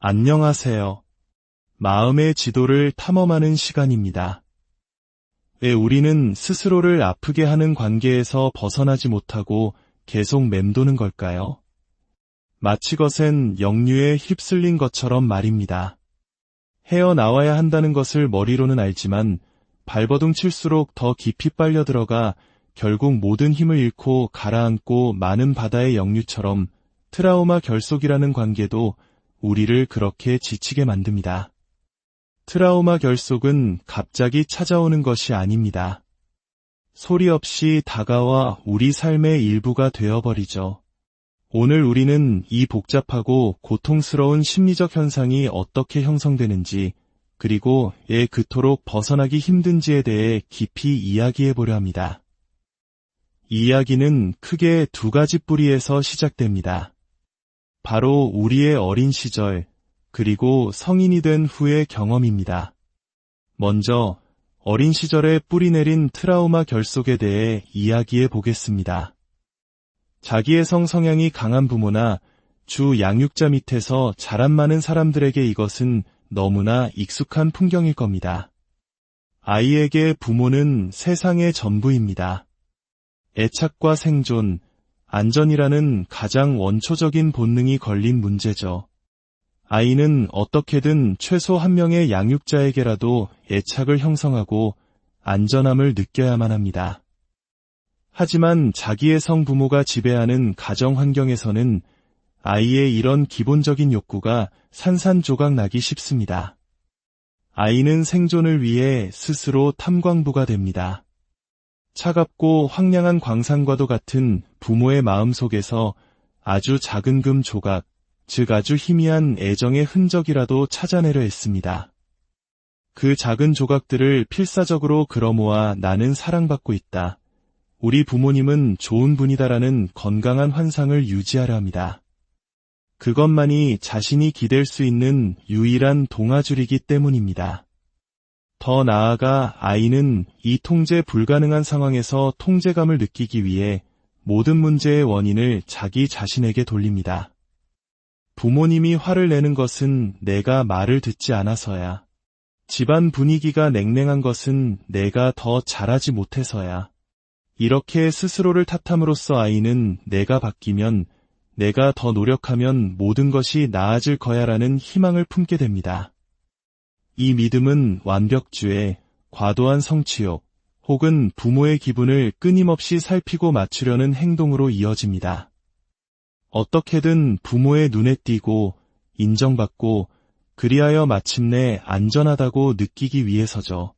안녕하세요. 마음의 지도를 탐험하는 시간입니다. 왜 우리는 스스로를 아프게 하는 관계에서 벗어나지 못하고 계속 맴도는 걸까요? 마치 것엔 역류에 휩쓸린 것처럼 말입니다. 헤어나와야 한다는 것을 머리로는 알지만 발버둥 칠수록 더 깊이 빨려 들어가 결국 모든 힘을 잃고 가라앉고 많은 바다의 역류처럼 트라우마 결속이라는 관계도 우리를 그렇게 지치게 만듭니다. 트라우마 결속은 갑자기 찾아오는 것이 아닙니다. 소리 없이 다가와 우리 삶의 일부가 되어버리죠. 오늘 우리는 이 복잡하고 고통스러운 심리적 현상이 어떻게 형성되는지, 그리고 왜 그토록 벗어나기 힘든지에 대해 깊이 이야기해 보려 합니다. 이 이야기는 크게 두 가지 뿌리에서 시작됩니다. 바로 우리의 어린 시절, 그리고 성인이 된 후의 경험입니다. 먼저 어린 시절에 뿌리내린 트라우마 결속에 대해 이야기해 보겠습니다. 자기애성 성향이 강한 부모나 주 양육자 밑에서 자란 많은 사람들에게 이것은 너무나 익숙한 풍경일 겁니다. 아이에게 부모는 세상의 전부입니다. 애착과 생존, 안전이라는 가장 원초적인 본능이 걸린 문제죠. 아이는 어떻게든 최소 한 명의 양육자에게라도 애착을 형성하고 안전함을 느껴야만 합니다. 하지만 자기애성 부모가 지배하는 가정 환경에서는 아이의 이런 기본적인 욕구가 산산조각 나기 쉽습니다. 아이는 생존을 위해 스스로 탐광부가 됩니다. 차갑고 황량한 광산과도 같은 부모의 마음속에서 아주 작은 금 조각, 즉 아주 희미한 애정의 흔적이라도 찾아내려 했습니다. 그 작은 조각들을 필사적으로 끌어모아 나는 사랑받고 있다. 우리 부모님은 좋은 분이다라는 건강한 환상을 유지하려 합니다. 그것만이 자신이 기댈 수 있는 유일한 동아줄이기 때문입니다. 더 나아가 아이는 이 통제 불가능한 상황에서 통제감을 느끼기 위해 모든 문제의 원인을 자기 자신에게 돌립니다. 부모님이 화를 내는 것은 내가 말을 듣지 않아서야. 집안 분위기가 냉랭한 것은 내가 더 잘하지 못해서야. 이렇게 스스로를 탓함으로써 아이는 내가 바뀌면, 내가 더 노력하면 모든 것이 나아질 거야라는 희망을 품게 됩니다. 이 믿음은 완벽주의, 과도한 성취욕, 혹은 부모의 기분을 끊임없이 살피고 맞추려는 행동으로 이어집니다. 어떻게든 부모의 눈에 띄고 인정받고 그리하여 마침내 안전하다고 느끼기 위해서죠.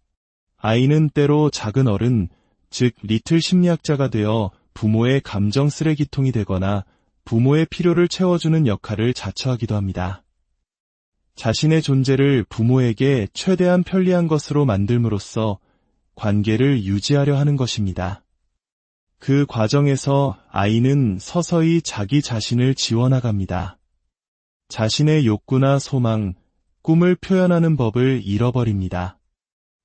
아이는 때로 작은 어른, 즉 리틀 심리학자가 되어 부모의 감정 쓰레기통이 되거나 부모의 필요를 채워주는 역할을 자처하기도 합니다. 자신의 존재를 부모에게 최대한 편리한 것으로 만들므로써 관계를 유지하려 하는 것입니다. 그 과정에서 아이는 서서히 자기 자신을 지워나갑니다. 자신의 욕구나 소망, 꿈을 표현하는 법을 잃어버립니다.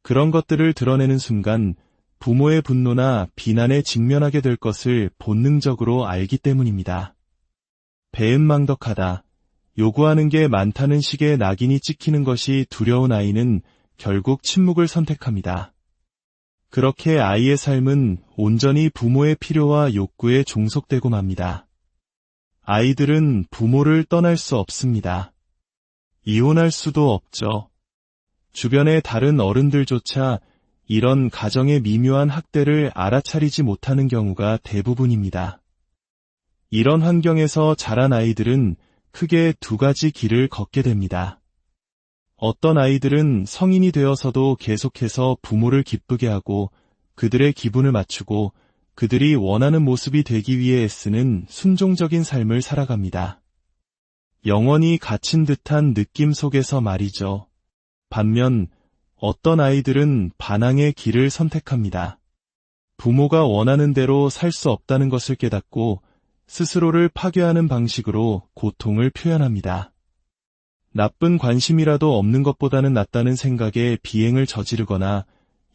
그런 것들을 드러내는 순간 부모의 분노나 비난에 직면하게 될 것을 본능적으로 알기 때문입니다. 배은망덕하다. 요구하는 게 많다는 식의 낙인이 찍히는 것이 두려운 아이는 결국 침묵을 선택합니다. 그렇게 아이의 삶은 온전히 부모의 필요와 욕구에 종속되고 맙니다. 아이들은 부모를 떠날 수 없습니다. 이혼할 수도 없죠. 주변의 다른 어른들조차 이런 가정의 미묘한 학대를 알아차리지 못하는 경우가 대부분입니다. 이런 환경에서 자란 아이들은 크게 두 가지 길을 걷게 됩니다. 어떤 아이들은 성인이 되어서도 계속해서 부모를 기쁘게 하고 그들의 기분을 맞추고 그들이 원하는 모습이 되기 위해 애쓰는 순종적인 삶을 살아갑니다. 영원히 갇힌 듯한 느낌 속에서 말이죠. 반면 어떤 아이들은 반항의 길을 선택합니다. 부모가 원하는 대로 살 수 없다는 것을 깨닫고 스스로를 파괴하는 방식으로 고통을 표현합니다. 나쁜 관심이라도 없는 것보다는 낫다는 생각에 비행을 저지르거나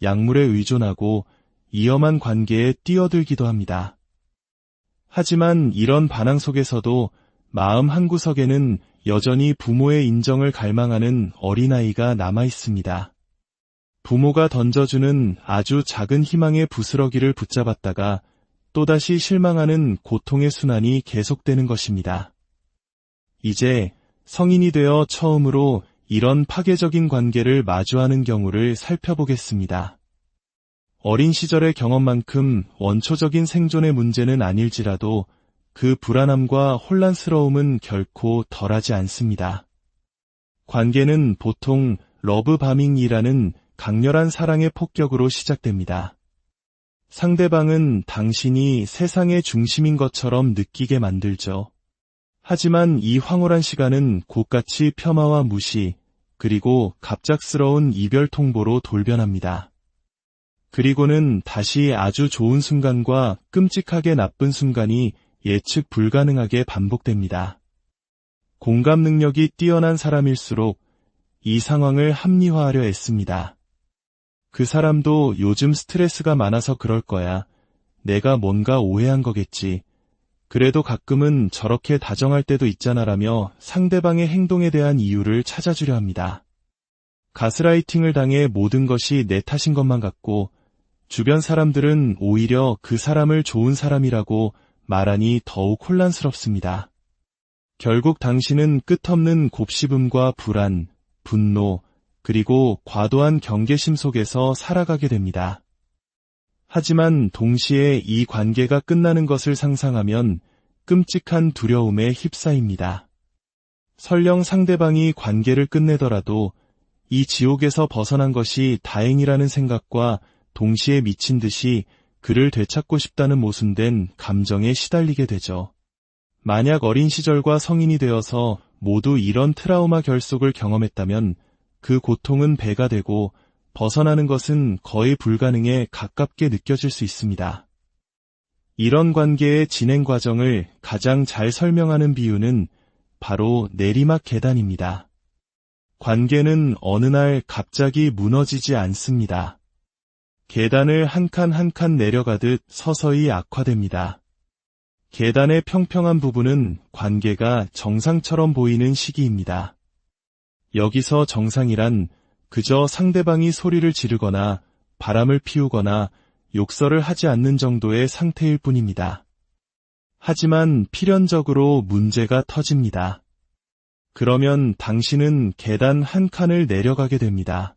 약물에 의존하고 위험한 관계에 뛰어들기도 합니다. 하지만 이런 반항 속에서도 마음 한구석에는 여전히 부모의 인정을 갈망하는 어린아이가 남아 있습니다. 부모가 던져주는 아주 작은 희망의 부스러기를 붙잡았다가 또다시 실망하는 고통의 순환이 계속되는 것입니다. 이제 성인이 되어 처음으로 이런 파괴적인 관계를 마주하는 경우를 살펴보겠습니다. 어린 시절의 경험만큼 원초적인 생존의 문제는 아닐지라도 그 불안함과 혼란스러움은 결코 덜하지 않습니다. 관계는 보통 러브바밍이라는 강렬한 사랑의 폭격으로 시작됩니다. 상대방은 당신이 세상의 중심인 것처럼 느끼게 만들죠. 하지만 이 황홀한 시간은 곧같이 폄하와 무시, 그리고 갑작스러운 이별 통보로 돌변합니다. 그리고는 다시 아주 좋은 순간과 끔찍하게 나쁜 순간이 예측 불가능하게 반복됩니다. 공감 능력이 뛰어난 사람일수록 이 상황을 합리화하려 애씁니다. 그 사람도 요즘 스트레스가 많아서 그럴 거야. 내가 뭔가 오해한 거겠지. 그래도 가끔은 저렇게 다정할 때도 있잖아라며 상대방의 행동에 대한 이유를 찾아주려 합니다. 가스라이팅을 당해 모든 것이 내 탓인 것만 같고 주변 사람들은 오히려 그 사람을 좋은 사람이라고 말하니 더욱 혼란스럽습니다. 결국 당신은 끝없는 곱씹음과 불안, 분노, 그리고 과도한 경계심 속에서 살아가게 됩니다. 하지만 동시에 이 관계가 끝나는 것을 상상하면 끔찍한 두려움에 휩싸입니다. 설령 상대방이 관계를 끝내더라도 이 지옥에서 벗어난 것이 다행이라는 생각과 동시에 미친 듯이 그를 되찾고 싶다는 모순된 감정에 시달리게 되죠. 만약 어린 시절과 성인이 되어서 모두 이런 트라우마 결속을 경험했다면 그 고통은 배가 되고 벗어나는 것은 거의 불가능에 가깝게 느껴질 수 있습니다. 이런 관계의 진행 과정을 가장 잘 설명하는 비유는 바로 내리막 계단입니다. 관계는 어느 날 갑자기 무너지지 않습니다. 계단을 한 칸 한 칸 내려가듯 서서히 악화됩니다. 계단의 평평한 부분은 관계가 정상처럼 보이는 시기입니다. 여기서 정상이란 그저 상대방이 소리를 지르거나 바람을 피우거나 욕설을 하지 않는 정도의 상태일 뿐입니다. 하지만 필연적으로 문제가 터집니다. 그러면 당신은 계단 한 칸을 내려가게 됩니다.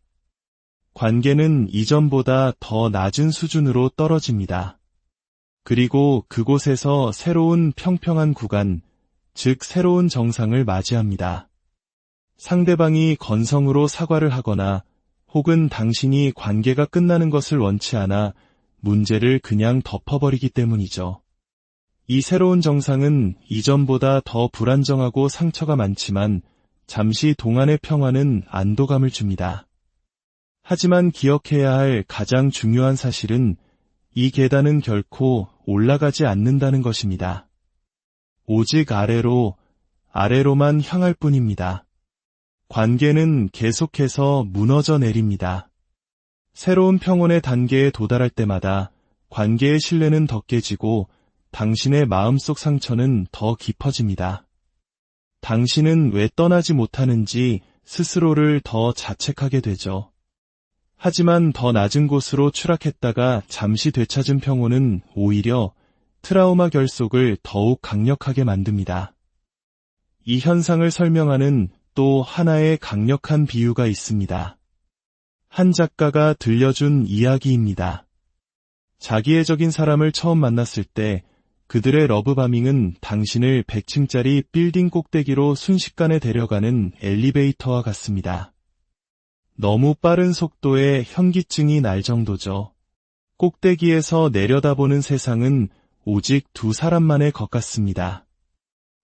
관계는 이전보다 더 낮은 수준으로 떨어집니다. 그리고 그곳에서 새로운 평평한 구간, 즉 새로운 정상을 맞이합니다. 상대방이 건성으로 사과를 하거나 혹은 당신이 관계가 끝나는 것을 원치 않아 문제를 그냥 덮어버리기 때문이죠. 이 새로운 정상은 이전보다 더 불안정하고 상처가 많지만 잠시 동안의 평화는 안도감을 줍니다. 하지만 기억해야 할 가장 중요한 사실은 이 계단은 결코 올라가지 않는다는 것입니다. 오직 아래로만 향할 뿐입니다. 관계는 계속해서 무너져 내립니다. 새로운 평온의 단계에 도달할 때마다 관계의 신뢰는 더 깨지고 당신의 마음속 상처는 더 깊어집니다. 당신은 왜 떠나지 못하는지 스스로를 더 자책하게 되죠. 하지만 더 낮은 곳으로 추락했다가 잠시 되찾은 평온은 오히려 트라우마 결속을 더욱 강력하게 만듭니다. 이 현상을 설명하는 또 하나의 강력한 비유가 있습니다. 한 작가가 들려준 이야기입니다. 자기애적인 사람을 처음 만났을 때 그들의 러브바밍은 당신을 100층짜리 빌딩 꼭대기로 순식간에 데려가는 엘리베이터와 같습니다. 너무 빠른 속도에 현기증이 날 정도죠. 꼭대기에서 내려다보는 세상은 오직 두 사람만의 것 같습니다.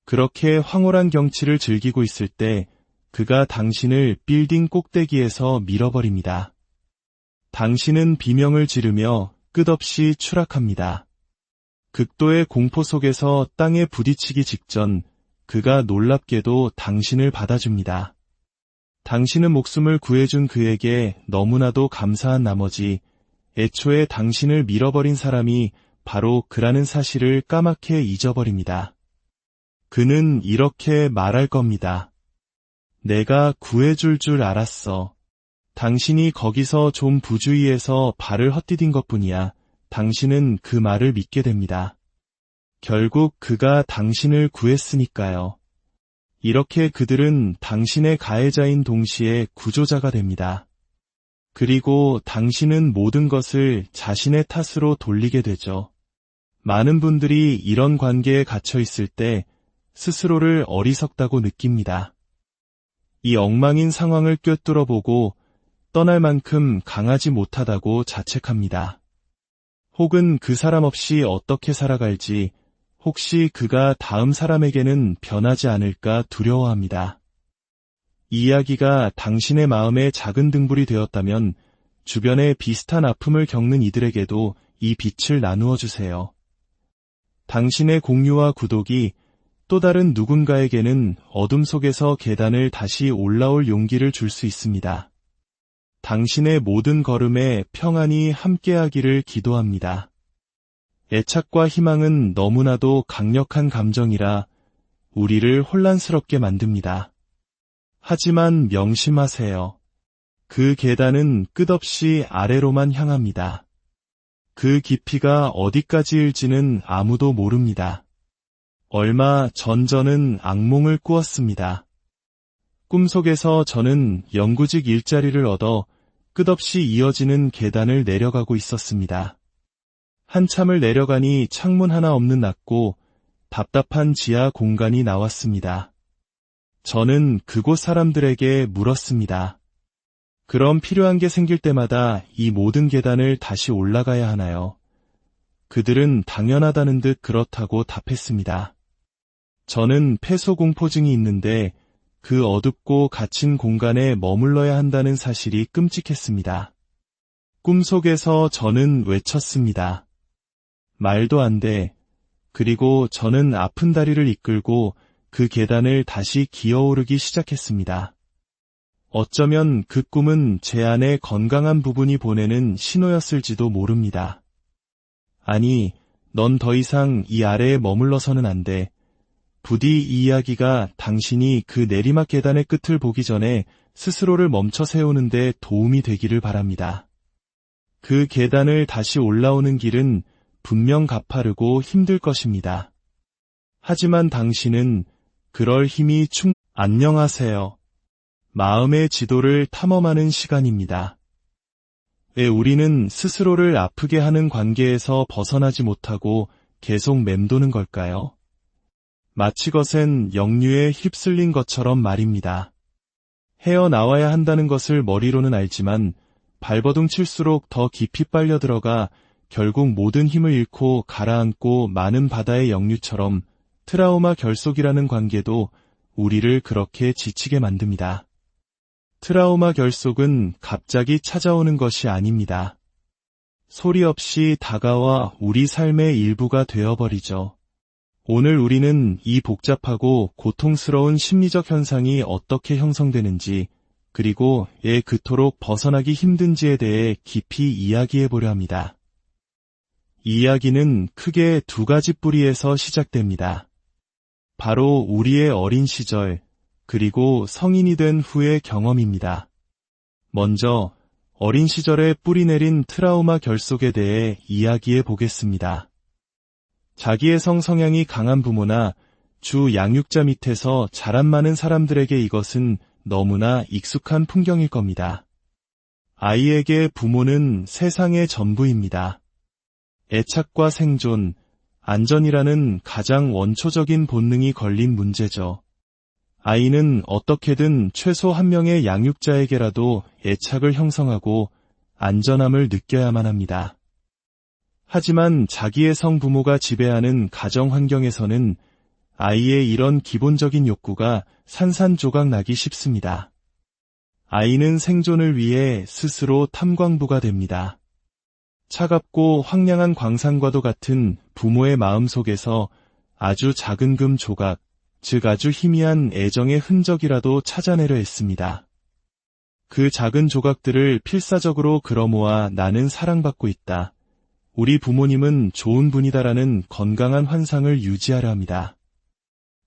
그렇게 황홀한 경치를 즐기고 있을 때 그가 당신을 빌딩 꼭대기에서 밀어버립니다. 당신은 비명을 지르며 끝없이 추락합니다. 극도의 공포 속에서 땅에 부딪히기 직전 그가 놀랍게도 당신을 받아줍니다. 당신은 목숨을 구해준 그에게 너무나도 감사한 나머지 애초에 당신을 밀어버린 사람이 바로 그라는 사실을 까맣게 잊어버립니다. 그는 이렇게 말할 겁니다. 내가 구해줄 줄 알았어. 당신이 거기서 좀 부주의해서 발을 헛디딘 것뿐이야. 당신은 그 말을 믿게 됩니다. 결국 그가 당신을 구했으니까요. 이렇게 그들은 당신의 가해자인 동시에 구조자가 됩니다. 그리고 당신은 모든 것을 자신의 탓으로 돌리게 되죠. 많은 분들이 이런 관계에 갇혀 있을 때 스스로를 어리석다고 느낍니다. 이 엉망인 상황을 꿰뚫어보고 떠날 만큼 강하지 못하다고 자책합니다. 혹은 그 사람 없이 어떻게 살아갈지, 혹시 그가 다음 사람에게는 변하지 않을까 두려워합니다. 이 이야기가 당신의 마음에 작은 등불이 되었다면 주변에 비슷한 아픔을 겪는 이들에게도 이 빛을 나누어 주세요. 당신의 공유와 구독이 또 다른 누군가에게는 어둠 속에서 계단을 다시 올라올 용기를 줄 수 있습니다. 당신의 모든 걸음에 평안이 함께하기를 기도합니다. 애착과 희망은 너무나도 강력한 감정이라 우리를 혼란스럽게 만듭니다. 하지만 명심하세요. 그 계단은 끝없이 아래로만 향합니다. 그 깊이가 어디까지일지는 아무도 모릅니다. 얼마 전 저는 악몽을 꾸었습니다. 꿈속에서 저는 영구직 일자리를 얻어 끝없이 이어지는 계단을 내려가고 있었습니다. 한참을 내려가니 창문 하나 없는 낮고 답답한 지하 공간이 나왔습니다. 저는 그곳 사람들에게 물었습니다. 그럼 필요한 게 생길 때마다 이 모든 계단을 다시 올라가야 하나요? 그들은 당연하다는 듯 그렇다고 답했습니다. 저는 폐소공포증이 있는데 그 어둡고 갇힌 공간에 머물러야 한다는 사실이 끔찍했습니다. 꿈속에서 저는 외쳤습니다. 말도 안 돼. 그리고 저는 아픈 다리를 이끌고 그 계단을 다시 기어오르기 시작했습니다. 어쩌면 그 꿈은 제 안의 건강한 부분이 보내는 신호였을지도 모릅니다. 아니, 넌 더 이상 이 아래에 머물러서는 안 돼. 부디 이 이야기가 당신이 그 내리막 계단의 끝을 보기 전에 스스로를 멈춰 세우는 데 도움이 되기를 바랍니다. 그 계단을 다시 올라오는 길은 분명 가파르고 힘들 것입니다. 하지만 당신은 그럴 힘이 안녕하세요. 마음의 지도를 탐험하는 시간입니다. 왜 우리는 스스로를 아프게 하는 관계에서 벗어나지 못하고 계속 맴도는 걸까요? 마치 것엔 역류에 휩쓸린 것처럼 말입니다. 헤어나와야 한다는 것을 머리로는 알지만 발버둥 칠수록 더 깊이 빨려 들어가 결국 모든 힘을 잃고 가라앉고 많은 바다의 역류처럼 트라우마 결속이라는 관계도 우리를 그렇게 지치게 만듭니다. 트라우마 결속은 갑자기 찾아오는 것이 아닙니다. 소리 없이 다가와 우리 삶의 일부가 되어버리죠. 오늘 우리는 이 복잡하고 고통스러운 심리적 현상이 어떻게 형성되는지, 그리고 왜 그토록 벗어나기 힘든지에 대해 깊이 이야기해보려 합니다. 이 이야기는 크게 두 가지 뿌리에서 시작됩니다. 바로 우리의 어린 시절, 그리고 성인이 된 후의 경험입니다. 먼저 어린 시절에 뿌리내린 트라우마 결속에 대해 이야기해 보겠습니다. 자기애성 성향이 강한 부모나 주 양육자 밑에서 자란 많은 사람들에게 이것은 너무나 익숙한 풍경일 겁니다. 아이에게 부모는 세상의 전부입니다. 애착과 생존, 안전이라는 가장 원초적인 본능이 걸린 문제죠. 아이는 어떻게든 최소 한 명의 양육자에게라도 애착을 형성하고 안전함을 느껴야만 합니다. 하지만 자기애성 부모가 지배하는 가정 환경에서는 아이의 이런 기본적인 욕구가 산산조각 나기 쉽습니다. 아이는 생존을 위해 스스로 탐광부가 됩니다. 차갑고 황량한 광산과도 같은 부모의 마음속에서 아주 작은 금 조각, 즉 아주 희미한 애정의 흔적이라도 찾아내려 했습니다. 그 작은 조각들을 필사적으로 끌어모아 나는 사랑받고 있다. 우리 부모님은 좋은 분이다라는 건강한 환상을 유지하려 합니다.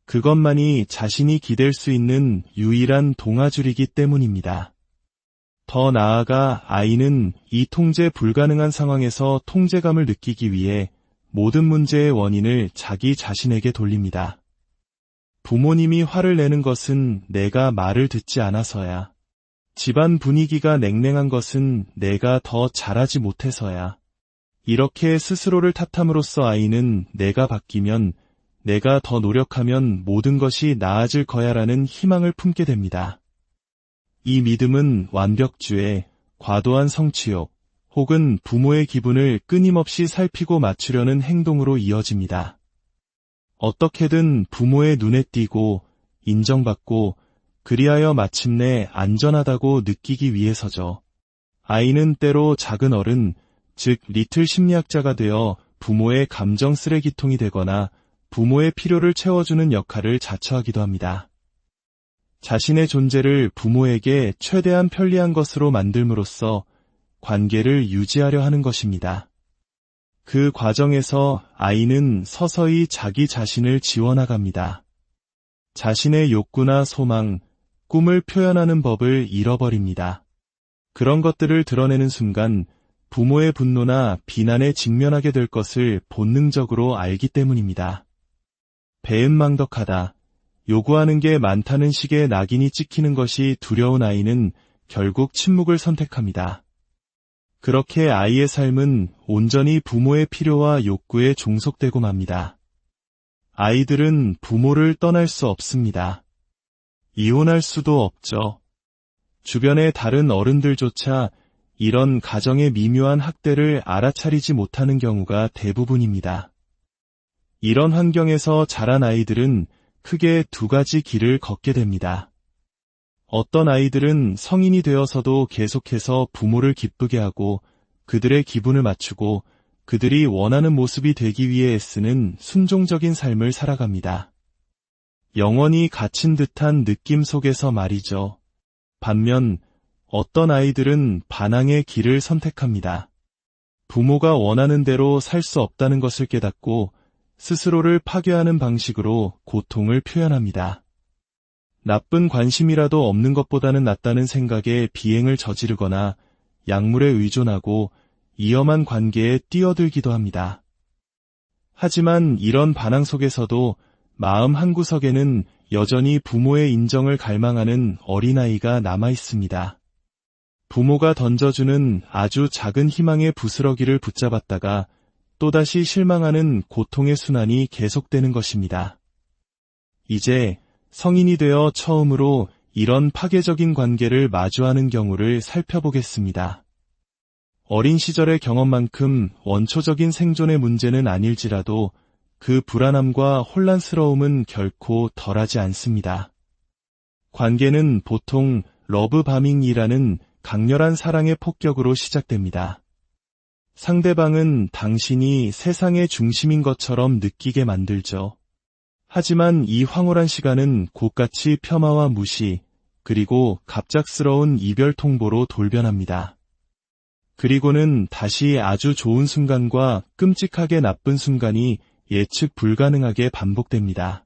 그것만이 자신이 기댈 수 있는 유일한 동아줄이기 때문입니다. 더 나아가 아이는 이 통제 불가능한 상황에서 통제감을 느끼기 위해 모든 문제의 원인을 자기 자신에게 돌립니다. 부모님이 화를 내는 것은 내가 말을 듣지 않아서야. 집안 분위기가 냉랭한 것은 내가 더 잘하지 못해서야. 이렇게 스스로를 탓함으로써 아이는 내가 바뀌면, 내가 더 노력하면 모든 것이 나아질 거야라는 희망을 품게 됩니다. 이 믿음은 완벽주의, 과도한 성취욕, 혹은 부모의 기분을 끊임없이 살피고 맞추려는 행동으로 이어집니다. 어떻게든 부모의 눈에 띄고 인정받고 그리하여 마침내 안전하다고 느끼기 위해서죠. 아이는 때로 작은 어른, 즉 리틀 심리학자가 되어 부모의 감정 쓰레기통이 되거나 부모의 필요를 채워주는 역할을 자처하기도 합니다. 자신의 존재를 부모에게 최대한 편리한 것으로 만들므로써 관계를 유지하려 하는 것입니다. 그 과정에서 아이는 서서히 자기 자신을 지워나갑니다. 자신의 욕구나 소망, 꿈을 표현하는 법을 잃어버립니다. 그런 것들을 드러내는 순간 부모의 분노나 비난에 직면하게 될 것을 본능적으로 알기 때문입니다. 배은망덕하다, 요구하는 게 많다는 식의 낙인이 찍히는 것이 두려운 아이는 결국 침묵을 선택합니다. 그렇게 아이의 삶은 온전히 부모의 필요와 욕구에 종속되고 맙니다. 아이들은 부모를 떠날 수 없습니다. 이혼할 수도 없죠. 주변의 다른 어른들조차 이런 가정의 미묘한 학대를 알아차리지 못하는 경우가 대부분입니다. 이런 환경에서 자란 아이들은 크게 두 가지 길을 걷게 됩니다. 어떤 아이들은 성인이 되어서도 계속해서 부모를 기쁘게 하고 그들의 기분을 맞추고 그들이 원하는 모습이 되기 위해 애쓰는 순종적인 삶을 살아갑니다. 영원히 갇힌 듯한 느낌 속에서 말이죠. 반면 어떤 아이들은 반항의 길을 선택합니다. 부모가 원하는 대로 살 수 없다는 것을 깨닫고 스스로를 파괴하는 방식으로 고통을 표현합니다. 나쁜 관심이라도 없는 것보다는 낫다는 생각에 비행을 저지르거나 약물에 의존하고 위험한 관계에 뛰어들기도 합니다. 하지만 이런 반항 속에서도 마음 한구석에는 여전히 부모의 인정을 갈망하는 어린아이가 남아 있습니다. 부모가 던져주는 아주 작은 희망의 부스러기를 붙잡았다가 또다시 실망하는 고통의 순환이 계속되는 것입니다. 이제 성인이 되어 처음으로 이런 파괴적인 관계를 마주하는 경우를 살펴보겠습니다. 어린 시절의 경험만큼 원초적인 생존의 문제는 아닐지라도 그 불안함과 혼란스러움은 결코 덜하지 않습니다. 관계는 보통 러브바밍이라는 강렬한 사랑의 폭격으로 시작됩니다. 상대방은 당신이 세상의 중심인 것처럼 느끼게 만들죠. 하지만 이 황홀한 시간은 곧같이 폄하와 무시, 그리고 갑작스러운 이별 통보로 돌변합니다. 그리고는 다시 아주 좋은 순간과 끔찍하게 나쁜 순간이 예측 불가능하게 반복됩니다.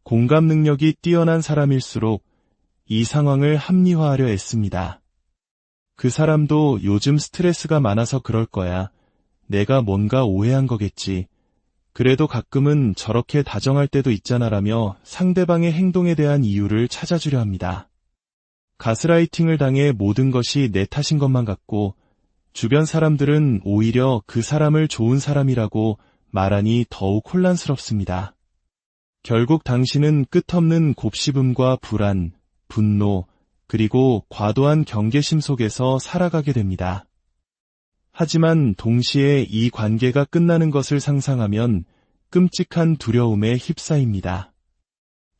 공감 능력이 뛰어난 사람일수록 이 상황을 합리화하려 애씁니다. 그 사람도 요즘 스트레스가 많아서 그럴 거야. 내가 뭔가 오해한 거겠지. 그래도 가끔은 저렇게 다정할 때도 있잖아라며 상대방의 행동에 대한 이유를 찾아주려 합니다. 가스라이팅을 당해 모든 것이 내 탓인 것만 같고 주변 사람들은 오히려 그 사람을 좋은 사람이라고 말하니 더욱 혼란스럽습니다. 결국 당신은 끝없는 곱씹음과 불안, 분노, 그리고 과도한 경계심 속에서 살아가게 됩니다. 하지만 동시에 이 관계가 끝나는 것을 상상하면 끔찍한 두려움에 휩싸입니다.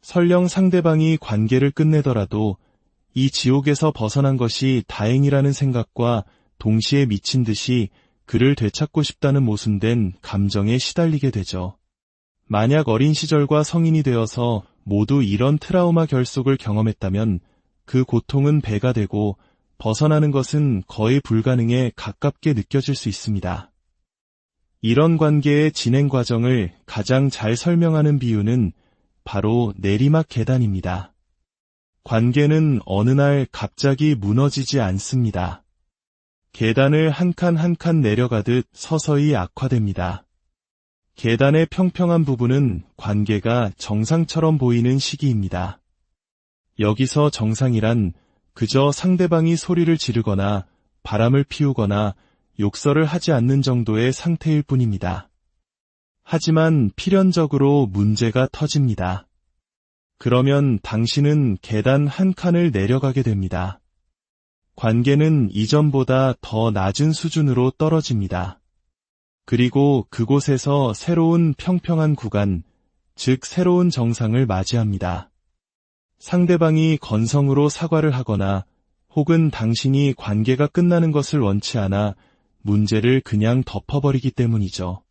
설령 상대방이 관계를 끝내더라도 이 지옥에서 벗어난 것이 다행이라는 생각과 동시에 미친 듯이 그를 되찾고 싶다는 모순된 감정에 시달리게 되죠. 만약 어린 시절과 성인이 되어서 모두 이런 트라우마 결속을 경험했다면 그 고통은 배가 되고 벗어나는 것은 거의 불가능에 가깝게 느껴질 수 있습니다. 이런 관계의 진행 과정을 가장 잘 설명하는 비유는 바로 내리막 계단입니다. 관계는 어느 날 갑자기 무너지지 않습니다. 계단을 한 칸 한 칸 내려가듯 서서히 악화됩니다. 계단의 평평한 부분은 관계가 정상처럼 보이는 시기입니다. 여기서 정상이란 그저 상대방이 소리를 지르거나 바람을 피우거나 욕설을 하지 않는 정도의 상태일 뿐입니다. 하지만 필연적으로 문제가 터집니다. 그러면 당신은 계단 한 칸을 내려가게 됩니다. 관계는 이전보다 더 낮은 수준으로 떨어집니다. 그리고 그곳에서 새로운 평평한 구간, 즉 새로운 정상을 맞이합니다. 상대방이 건성으로 사과를 하거나 혹은 당신이 관계가 끝나는 것을 원치 않아 문제를 그냥 덮어버리기 때문이죠.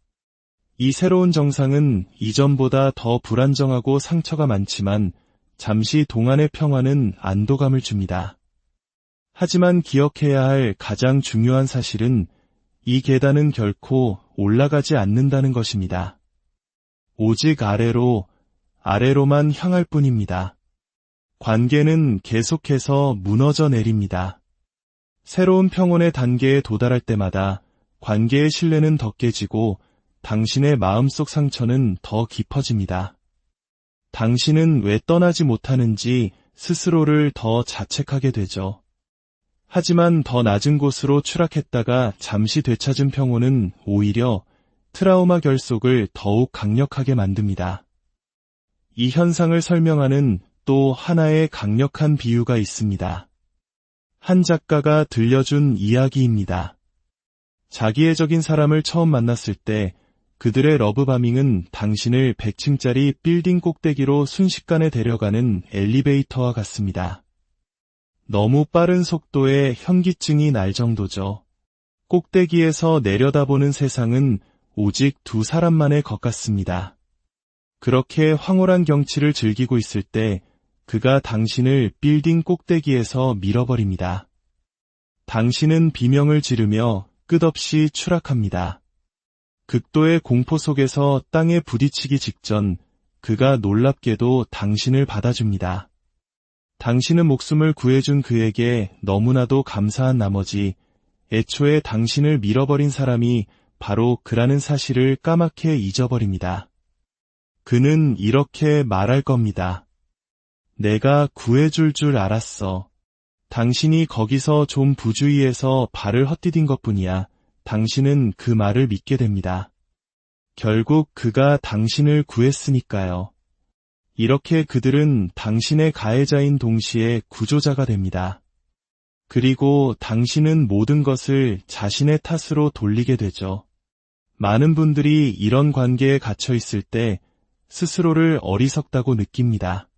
이 새로운 정상은 이전보다 더 불안정하고 상처가 많지만 잠시 동안의 평화는 안도감을 줍니다. 하지만 기억해야 할 가장 중요한 사실은 이 계단은 결코 올라가지 않는다는 것입니다. 오직 아래로만 향할 뿐입니다. 관계는 계속해서 무너져 내립니다. 새로운 평온의 단계에 도달할 때마다 관계의 신뢰는 더 깨지고 당신의 마음속 상처는 더 깊어집니다. 당신은 왜 떠나지 못하는지 스스로를 더 자책하게 되죠. 하지만 더 낮은 곳으로 추락했다가 잠시 되찾은 평온은 오히려 트라우마 결속을 더욱 강력하게 만듭니다. 이 현상을 설명하는 또 하나의 강력한 비유가 있습니다. 한 작가가 들려준 이야기입니다. 자기애적인 사람을 처음 만났을 때 그들의 러브바밍은 당신을 100층짜리 빌딩 꼭대기로 순식간에 데려가는 엘리베이터와 같습니다. 너무 빠른 속도에 현기증이 날 정도죠. 꼭대기에서 내려다보는 세상은 오직 두 사람만의 것 같습니다. 그렇게 황홀한 경치를 즐기고 있을 때 그가 당신을 빌딩 꼭대기에서 밀어버립니다. 당신은 비명을 지르며 끝없이 추락합니다. 극도의 공포 속에서 땅에 부딪히기 직전 그가 놀랍게도 당신을 받아줍니다. 당신은 목숨을 구해준 그에게 너무나도 감사한 나머지 애초에 당신을 밀어버린 사람이 바로 그라는 사실을 까맣게 잊어버립니다. 그는 이렇게 말할 겁니다. 내가 구해줄 줄 알았어. 당신이 거기서 좀 부주의해서 발을 헛디딘 것뿐이야. 당신은 그 말을 믿게 됩니다. 결국 그가 당신을 구했으니까요. 이렇게 그들은 당신의 가해자인 동시에 구조자가 됩니다. 그리고 당신은 모든 것을 자신의 탓으로 돌리게 되죠. 많은 분들이 이런 관계에 갇혀 있을 때 스스로를 어리석다고 느낍니다.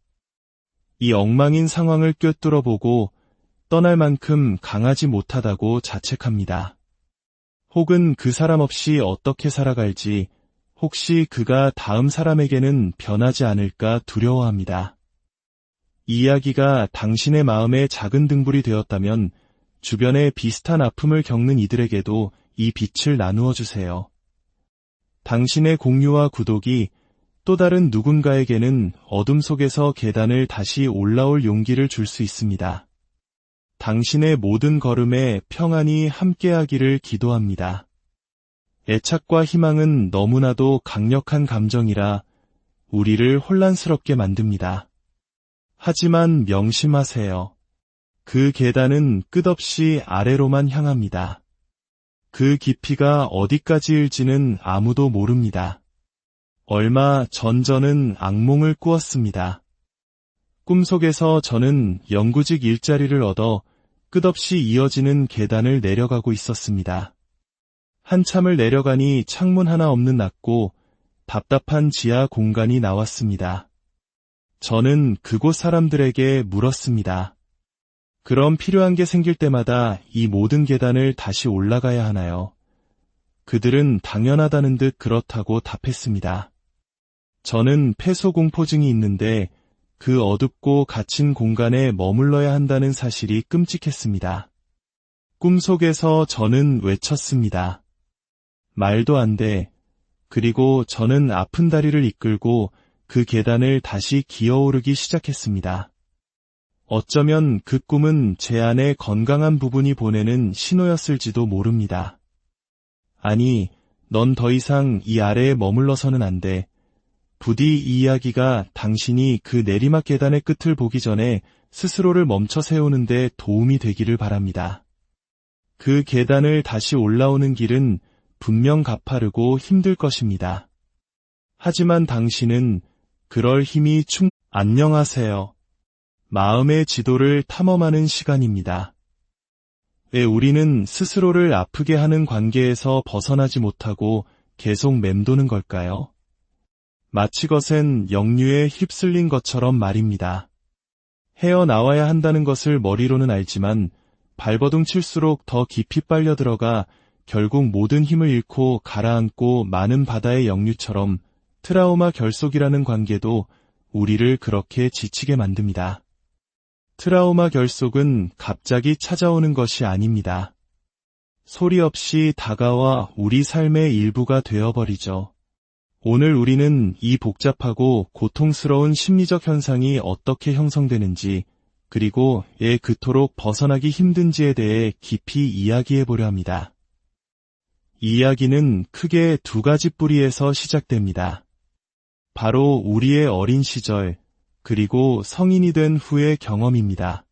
이 엉망인 상황을 꿰뚫어보고 떠날 만큼 강하지 못하다고 자책합니다. 혹은 그 사람 없이 어떻게 살아갈지, 혹시 그가 다음 사람에게는 변하지 않을까 두려워합니다. 이 이야기가 당신의 마음에 작은 등불이 되었다면 주변에 비슷한 아픔을 겪는 이들에게도 이 빛을 나누어 주세요. 당신의 공유와 구독이 또 다른 누군가에게는 어둠 속에서 계단을 다시 올라올 용기를 줄 수 있습니다. 당신의 모든 걸음에 평안이 함께하기를 기도합니다. 애착과 희망은 너무나도 강력한 감정이라 우리를 혼란스럽게 만듭니다. 하지만 명심하세요. 그 계단은 끝없이 아래로만 향합니다. 그 깊이가 어디까지일지는 아무도 모릅니다. 얼마 전 저는 악몽을 꾸었습니다. 꿈속에서 저는 영구직 일자리를 얻어 끝없이 이어지는 계단을 내려가고 있었습니다. 한참을 내려가니 창문 하나 없는 낮고 답답한 지하 공간이 나왔습니다. 저는 그곳 사람들에게 물었습니다. 그럼 필요한 게 생길 때마다 이 모든 계단을 다시 올라가야 하나요? 그들은 당연하다는 듯 그렇다고 답했습니다. 저는 폐소공포증이 있는데 그 어둡고 갇힌 공간에 머물러야 한다는 사실이 끔찍했습니다. 꿈속에서 저는 외쳤습니다. 말도 안 돼. 그리고 저는 아픈 다리를 이끌고 그 계단을 다시 기어오르기 시작했습니다. 어쩌면 그 꿈은 제 안의 건강한 부분이 보내는 신호였을지도 모릅니다. 아니, 넌 더 이상 이 아래에 머물러서는 안 돼. 부디 이 이야기가 당신이 그 내리막 계단의 끝을 보기 전에 스스로를 멈춰 세우는데 도움이 되기를 바랍니다. 그 계단을 다시 올라오는 길은 분명 가파르고 힘들 것입니다. 하지만 당신은 그럴 힘이 안녕하세요. 마음의 지도를 탐험하는 시간입니다. 왜 우리는 스스로를 아프게 하는 관계에서 벗어나지 못하고 계속 맴도는 걸까요? 마치 것엔 역류에 휩쓸린 것처럼 말입니다. 헤어나와야 한다는 것을 머리로는 알지만 발버둥 칠수록 더 깊이 빨려 들어가 결국 모든 힘을 잃고 가라앉고 많은 바다의 역류처럼 트라우마 결속이라는 관계도 우리를 그렇게 지치게 만듭니다. 트라우마 결속은 갑자기 찾아오는 것이 아닙니다. 소리 없이 다가와 우리 삶의 일부가 되어버리죠. 오늘 우리는 이 복잡하고 고통스러운 심리적 현상이 어떻게 형성되는지, 그리고 그토록 벗어나기 힘든지에 대해 깊이 이야기해 보려 합니다. 이 이야기는 크게 두 가지 뿌리에서 시작됩니다. 바로 우리의 어린 시절, 그리고 성인이 된 후의 경험입니다.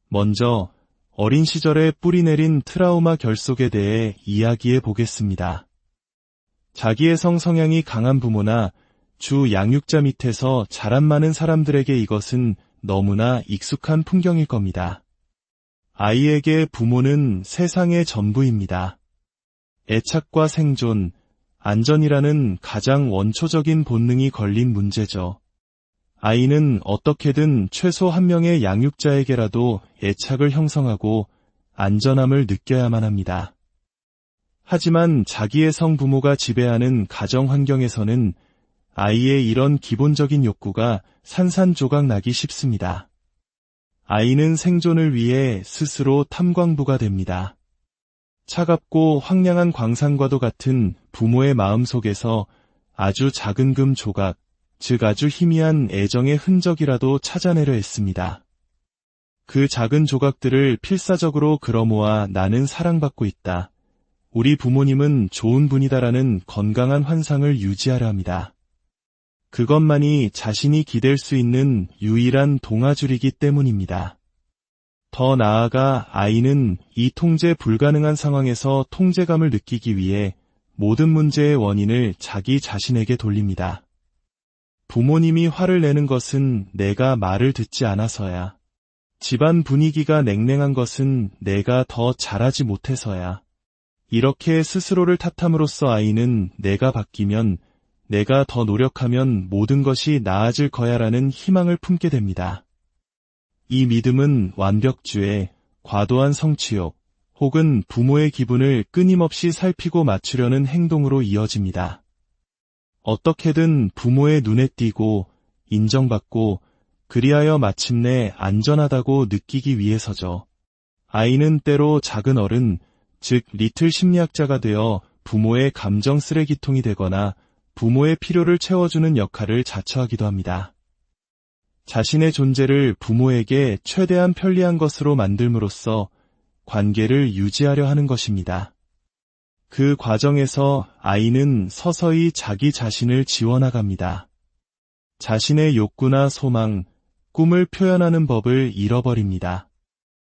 먼저 어린 시절에 뿌리내린 트라우마 결속에 대해 이야기해 보겠습니다. 자기애성 성향이 강한 부모나 주 양육자 밑에서 자란 많은 사람들에게 이것은 너무나 익숙한 풍경일 겁니다. 아이에게 부모는 세상의 전부입니다. 애착과 생존, 안전이라는 가장 원초적인 본능이 걸린 문제죠. 아이는 어떻게든 최소 한 명의 양육자에게라도 애착을 형성하고 안전함을 느껴야만 합니다. 하지만 자기애성 부모가 지배하는 가정 환경에서는 아이의 이런 기본적인 욕구가 산산조각 나기 쉽습니다. 아이는 생존을 위해 스스로 탐광부가 됩니다. 차갑고 황량한 광산과도 같은 부모의 마음속에서 아주 작은 금 조각, 즉 아주 희미한 애정의 흔적이라도 찾아내려 했습니다. 그 작은 조각들을 필사적으로 끌어모아 나는 사랑받고 있다. 우리 부모님은 좋은 분이다라는 건강한 환상을 유지하려 합니다. 그것만이 자신이 기댈 수 있는 유일한 동아줄이기 때문입니다. 더 나아가 아이는 이 통제 불가능한 상황에서 통제감을 느끼기 위해 모든 문제의 원인을 자기 자신에게 돌립니다. 부모님이 화를 내는 것은 내가 말을 듣지 않아서야. 집안 분위기가 냉랭한 것은 내가 더 잘하지 못해서야. 이렇게 스스로를 탓함으로써 아이는 내가 바뀌면, 내가 더 노력하면 모든 것이 나아질 거야라는 희망을 품게 됩니다. 이 믿음은 완벽주의, 과도한 성취욕, 혹은 부모의 기분을 끊임없이 살피고 맞추려는 행동으로 이어집니다. 어떻게든 부모의 눈에 띄고 인정받고 그리하여 마침내 안전하다고 느끼기 위해서죠. 아이는 때로 작은 어른, 즉 리틀 심리학자가 되어 부모의 감정 쓰레기통이 되거나 부모의 필요를 채워주는 역할을 자처하기도 합니다. 자신의 존재를 부모에게 최대한 편리한 것으로 만들므로써 관계를 유지하려 하는 것입니다. 그 과정에서 아이는 서서히 자기 자신을 지워나갑니다. 자신의 욕구나 소망, 꿈을 표현하는 법을 잃어버립니다.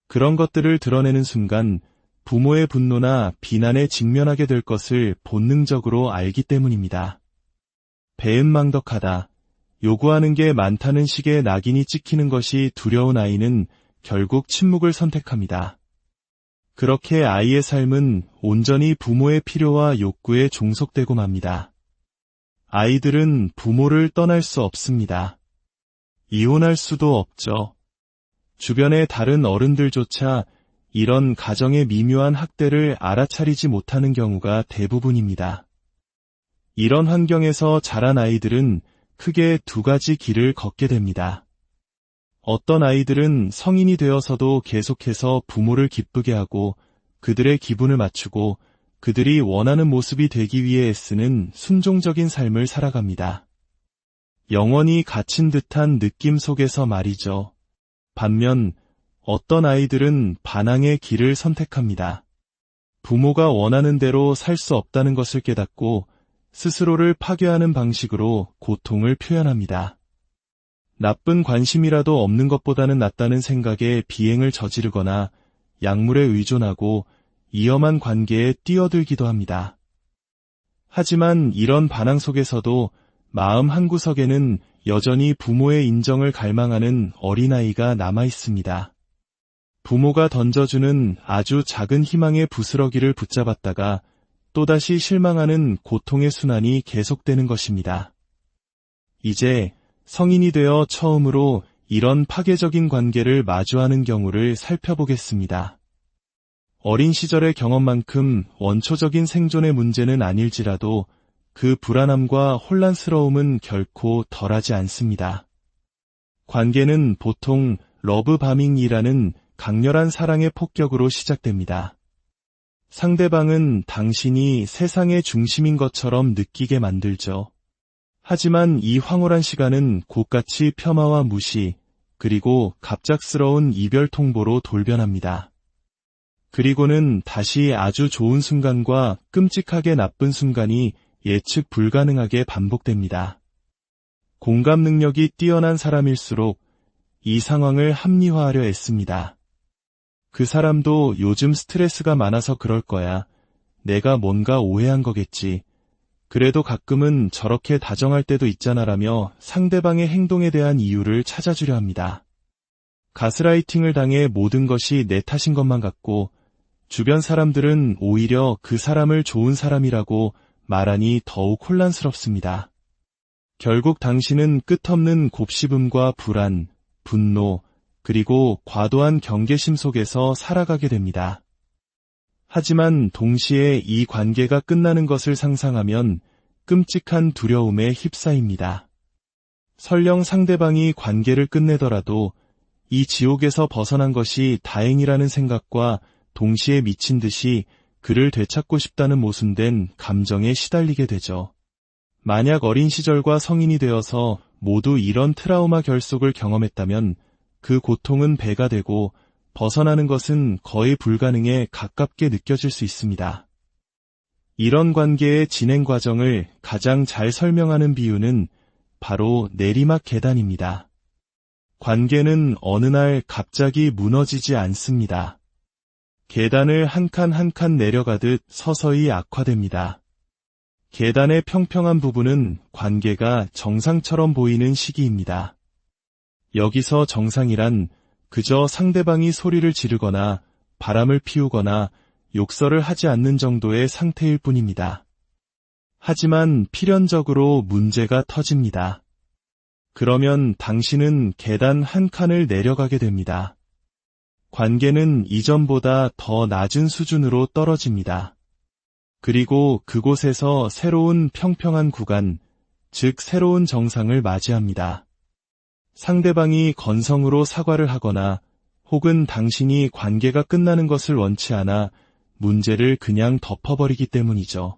그런 것들을 드러내는 순간 부모의 분노나 비난에 직면하게 될 것을 본능적으로 알기 때문입니다. 배은망덕하다, 요구하는 게 많다는 식의 낙인이 찍히는 것이 두려운 아이는 결국 침묵을 선택합니다. 그렇게 아이의 삶은 온전히 부모의 필요와 욕구에 종속되고 맙니다. 아이들은 부모를 떠날 수 없습니다. 이혼할 수도 없죠. 주변의 다른 어른들조차 이런 가정의 미묘한 학대를 알아차리지 못하는 경우가 대부분입니다. 이런 환경에서 자란 아이들은 크게 두 가지 길을 걷게 됩니다. 어떤 아이들은 성인이 되어서도 계속해서 부모를 기쁘게 하고 그들의 기분을 맞추고 그들이 원하는 모습이 되기 위해 애쓰는 순종적인 삶을 살아갑니다. 영원히 갇힌 듯한 느낌 속에서 말이죠. 반면 어떤 아이들은 반항의 길을 선택합니다. 부모가 원하는 대로 살 수 없다는 것을 깨닫고 스스로를 파괴하는 방식으로 고통을 표현합니다. 나쁜 관심이라도 없는 것보다는 낫다는 생각에 비행을 저지르거나 약물에 의존하고 위험한 관계에 뛰어들기도 합니다. 하지만 이런 반항 속에서도 마음 한구석에는 여전히 부모의 인정을 갈망하는 어린아이가 남아 있습니다. 부모가 던져주는 아주 작은 희망의 부스러기를 붙잡았다가 또다시 실망하는 고통의 순환이 계속되는 것입니다. 이제 성인이 되어 처음으로 이런 파괴적인 관계를 마주하는 경우를 살펴보겠습니다. 어린 시절의 경험만큼 원초적인 생존의 문제는 아닐지라도 그 불안함과 혼란스러움은 결코 덜하지 않습니다. 관계는 보통 러브바밍이라는 강렬한 사랑의 폭격으로 시작됩니다. 상대방은 당신이 세상의 중심인 것처럼 느끼게 만들죠. 하지만 이 황홀한 시간은 곧같이 폄하와 무시, 그리고 갑작스러운 이별 통보로 돌변합니다. 그리고는 다시 아주 좋은 순간과 끔찍하게 나쁜 순간이 예측 불가능하게 반복됩니다. 공감 능력이 뛰어난 사람일수록 이 상황을 합리화하려 애씁니다. 그 사람도 요즘 스트레스가 많아서 그럴 거야. 내가 뭔가 오해한 거겠지. 그래도 가끔은 저렇게 다정할 때도 있잖아라며 상대방의 행동에 대한 이유를 찾아주려 합니다. 가스라이팅을 당해 모든 것이 내 탓인 것만 같고 주변 사람들은 오히려 그 사람을 좋은 사람이라고 말하니 더욱 혼란스럽습니다. 결국 당신은 끝없는 곱씹음과 불안, 분노, 그리고 과도한 경계심 속에서 살아가게 됩니다. 하지만 동시에 이 관계가 끝나는 것을 상상하면 끔찍한 두려움에 휩싸입니다. 설령 상대방이 관계를 끝내더라도 이 지옥에서 벗어난 것이 다행이라는 생각과 동시에 미친 듯이 그를 되찾고 싶다는 모순된 감정에 시달리게 되죠. 만약 어린 시절과 성인이 되어서 모두 이런 트라우마 결속을 경험했다면 그 고통은 배가 되고 벗어나는 것은 거의 불가능에 가깝게 느껴질 수 있습니다. 이런 관계의 진행 과정을 가장 잘 설명하는 비유는 바로 내리막 계단입니다. 관계는 어느 날 갑자기 무너지지 않습니다. 계단을 한 칸 한 칸 내려가듯 서서히 악화됩니다. 계단의 평평한 부분은 관계가 정상처럼 보이는 시기입니다. 여기서 정상이란 그저 상대방이 소리를 지르거나 바람을 피우거나 욕설을 하지 않는 정도의 상태일 뿐입니다. 하지만 필연적으로 문제가 터집니다. 그러면 당신은 계단 한 칸을 내려가게 됩니다. 관계는 이전보다 더 낮은 수준으로 떨어집니다. 그리고 그곳에서 새로운 평평한 구간, 즉 새로운 정상을 맞이합니다. 상대방이 건성으로 사과를 하거나 혹은 당신이 관계가 끝나는 것을 원치 않아 문제를 그냥 덮어버리기 때문이죠.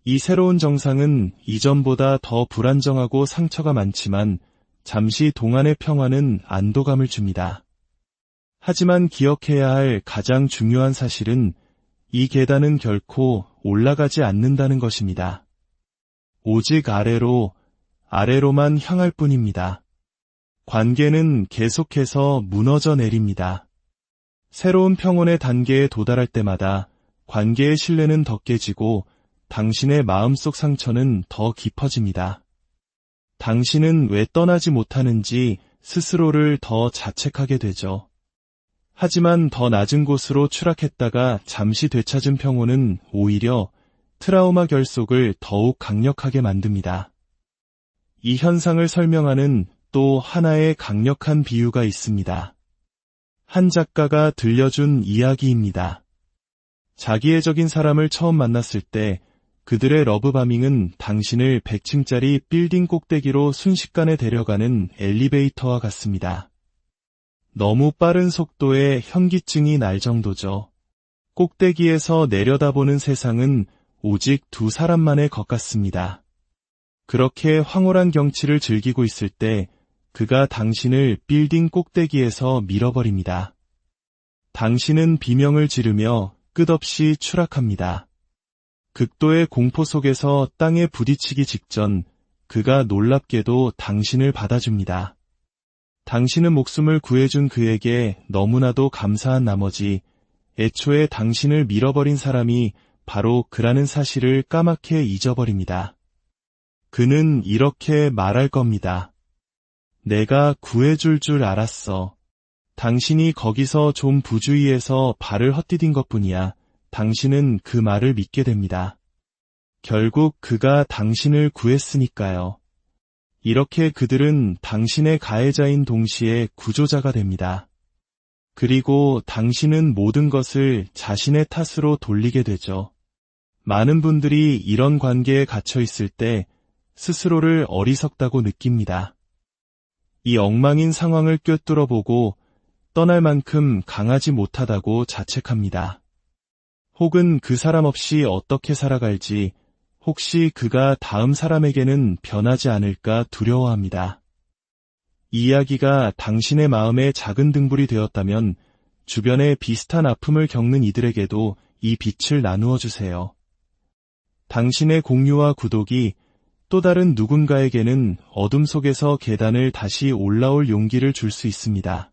이 새로운 정상은 이전보다 더 불안정하고 상처가 많지만 잠시 동안의 평화는 안도감을 줍니다. 하지만 기억해야 할 가장 중요한 사실은 이 계단은 결코 올라가지 않는다는 것입니다. 오직 아래로만 향할 뿐입니다. 관계는 계속해서 무너져 내립니다. 새로운 평온의 단계에 도달할 때마다 관계의 신뢰는 더 깨지고 당신의 마음속 상처는 더 깊어집니다. 당신은 왜 떠나지 못하는지 스스로를 더 자책하게 되죠. 하지만 더 낮은 곳으로 추락했다가 잠시 되찾은 평온은 오히려 트라우마 결속을 더욱 강력하게 만듭니다. 이 현상을 설명하는 또 하나의 강력한 비유가 있습니다. 한 작가가 들려준 이야기입니다. 자기애적인 사람을 처음 만났을 때 그들의 러브바밍은 당신을 100층짜리 빌딩 꼭대기로 순식간에 데려가는 엘리베이터와 같습니다. 너무 빠른 속도에 현기증이 날 정도죠. 꼭대기에서 내려다보는 세상은 오직 두 사람만의 것 같습니다. 그렇게 황홀한 경치를 즐기고 있을 때 그가 당신을 빌딩 꼭대기에서 밀어버립니다. 당신은 비명을 지르며 끝없이 추락합니다. 극도의 공포 속에서 땅에 부딪히기 직전 그가 놀랍게도 당신을 받아줍니다. 당신은 목숨을 구해준 그에게 너무나도 감사한 나머지 애초에 당신을 밀어버린 사람이 바로 그라는 사실을 까맣게 잊어버립니다. 그는 이렇게 말할 겁니다. 내가 구해줄 줄 알았어. 당신이 거기서 좀 부주의해서 발을 헛디딘 것뿐이야. 당신은 그 말을 믿게 됩니다. 결국 그가 당신을 구했으니까요. 이렇게 그들은 당신의 가해자인 동시에 구조자가 됩니다. 그리고 당신은 모든 것을 자신의 탓으로 돌리게 되죠. 많은 분들이 이런 관계에 갇혀 있을 때 스스로를 어리석다고 느낍니다. 이 엉망인 상황을 꿰뚫어보고 떠날 만큼 강하지 못하다고 자책합니다. 혹은 그 사람 없이 어떻게 살아갈지, 혹시 그가 다음 사람에게는 변하지 않을까 두려워합니다. 이 이야기가 당신의 마음에 작은 등불이 되었다면 주변에 비슷한 아픔을 겪는 이들에게도 이 빛을 나누어 주세요. 당신의 공유와 구독이 또 다른 누군가에게는 어둠 속에서 계단을 다시 올라올 용기를 줄 수 있습니다.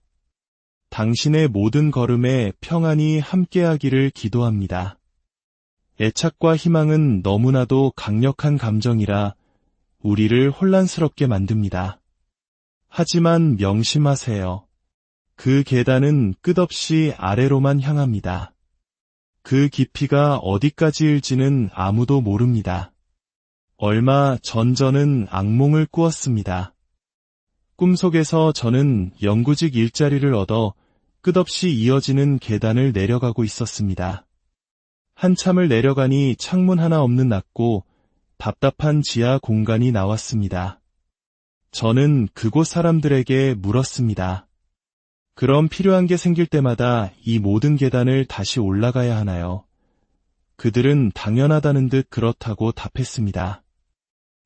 당신의 모든 걸음에 평안이 함께하기를 기도합니다. 애착과 희망은 너무나도 강력한 감정이라 우리를 혼란스럽게 만듭니다. 하지만 명심하세요. 그 계단은 끝없이 아래로만 향합니다. 그 깊이가 어디까지일지는 아무도 모릅니다. 얼마 전 저는 악몽을 꾸었습니다. 꿈속에서 저는 영구직 일자리를 얻어 끝없이 이어지는 계단을 내려가고 있었습니다. 한참을 내려가니 창문 하나 없는 낮고 답답한 지하 공간이 나왔습니다. 저는 그곳 사람들에게 물었습니다. 그럼 필요한 게 생길 때마다 이 모든 계단을 다시 올라가야 하나요? 그들은 당연하다는 듯 그렇다고 답했습니다.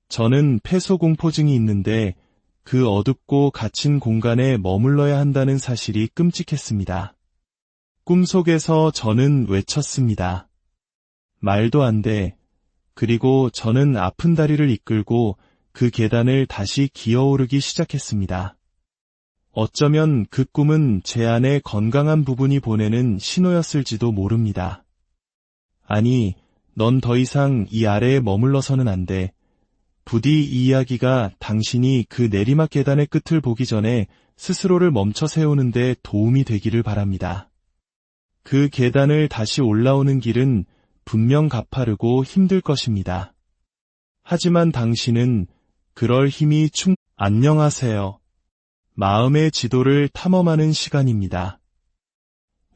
저는 폐소공포증이 있는데 그 어둡고 갇힌 공간에 머물러야 한다는 사실이 끔찍했습니다. 꿈속에서 저는 외쳤습니다. 말도 안 돼. 그리고 저는 아픈 다리를 이끌고 그 계단을 다시 기어오르기 시작했습니다. 어쩌면 그 꿈은 제 안의 건강한 부분이 보내는 신호였을지도 모릅니다. 아니, 넌 더 이상 이 아래에 머물러서는 안 돼. 부디 이 이야기가 당신이 그 내리막 계단의 끝을 보기 전에 스스로를 멈춰 세우는데 도움이 되기를 바랍니다. 그 계단을 다시 올라오는 길은 분명 가파르고 힘들 것입니다. 하지만 당신은 그럴 힘이 안녕하세요. 마음의 지도를 탐험하는 시간입니다.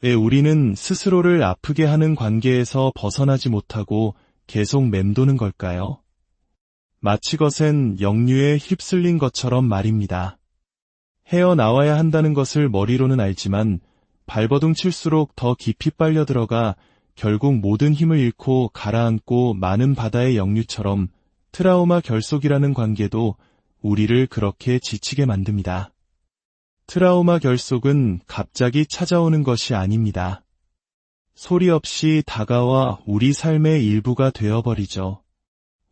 왜 우리는 스스로를 아프게 하는 관계에서 벗어나지 못하고 계속 맴도는 걸까요? 마치 것엔 역류에 휩쓸린 것처럼 말입니다. 헤어나와야 한다는 것을 머리로는 알지만 발버둥 칠수록 더 깊이 빨려 들어가 결국 모든 힘을 잃고 가라앉고 많은 바다의 역류처럼 트라우마 결속이라는 관계도 우리를 그렇게 지치게 만듭니다. 트라우마 결속은 갑자기 찾아오는 것이 아닙니다. 소리 없이 다가와 우리 삶의 일부가 되어버리죠.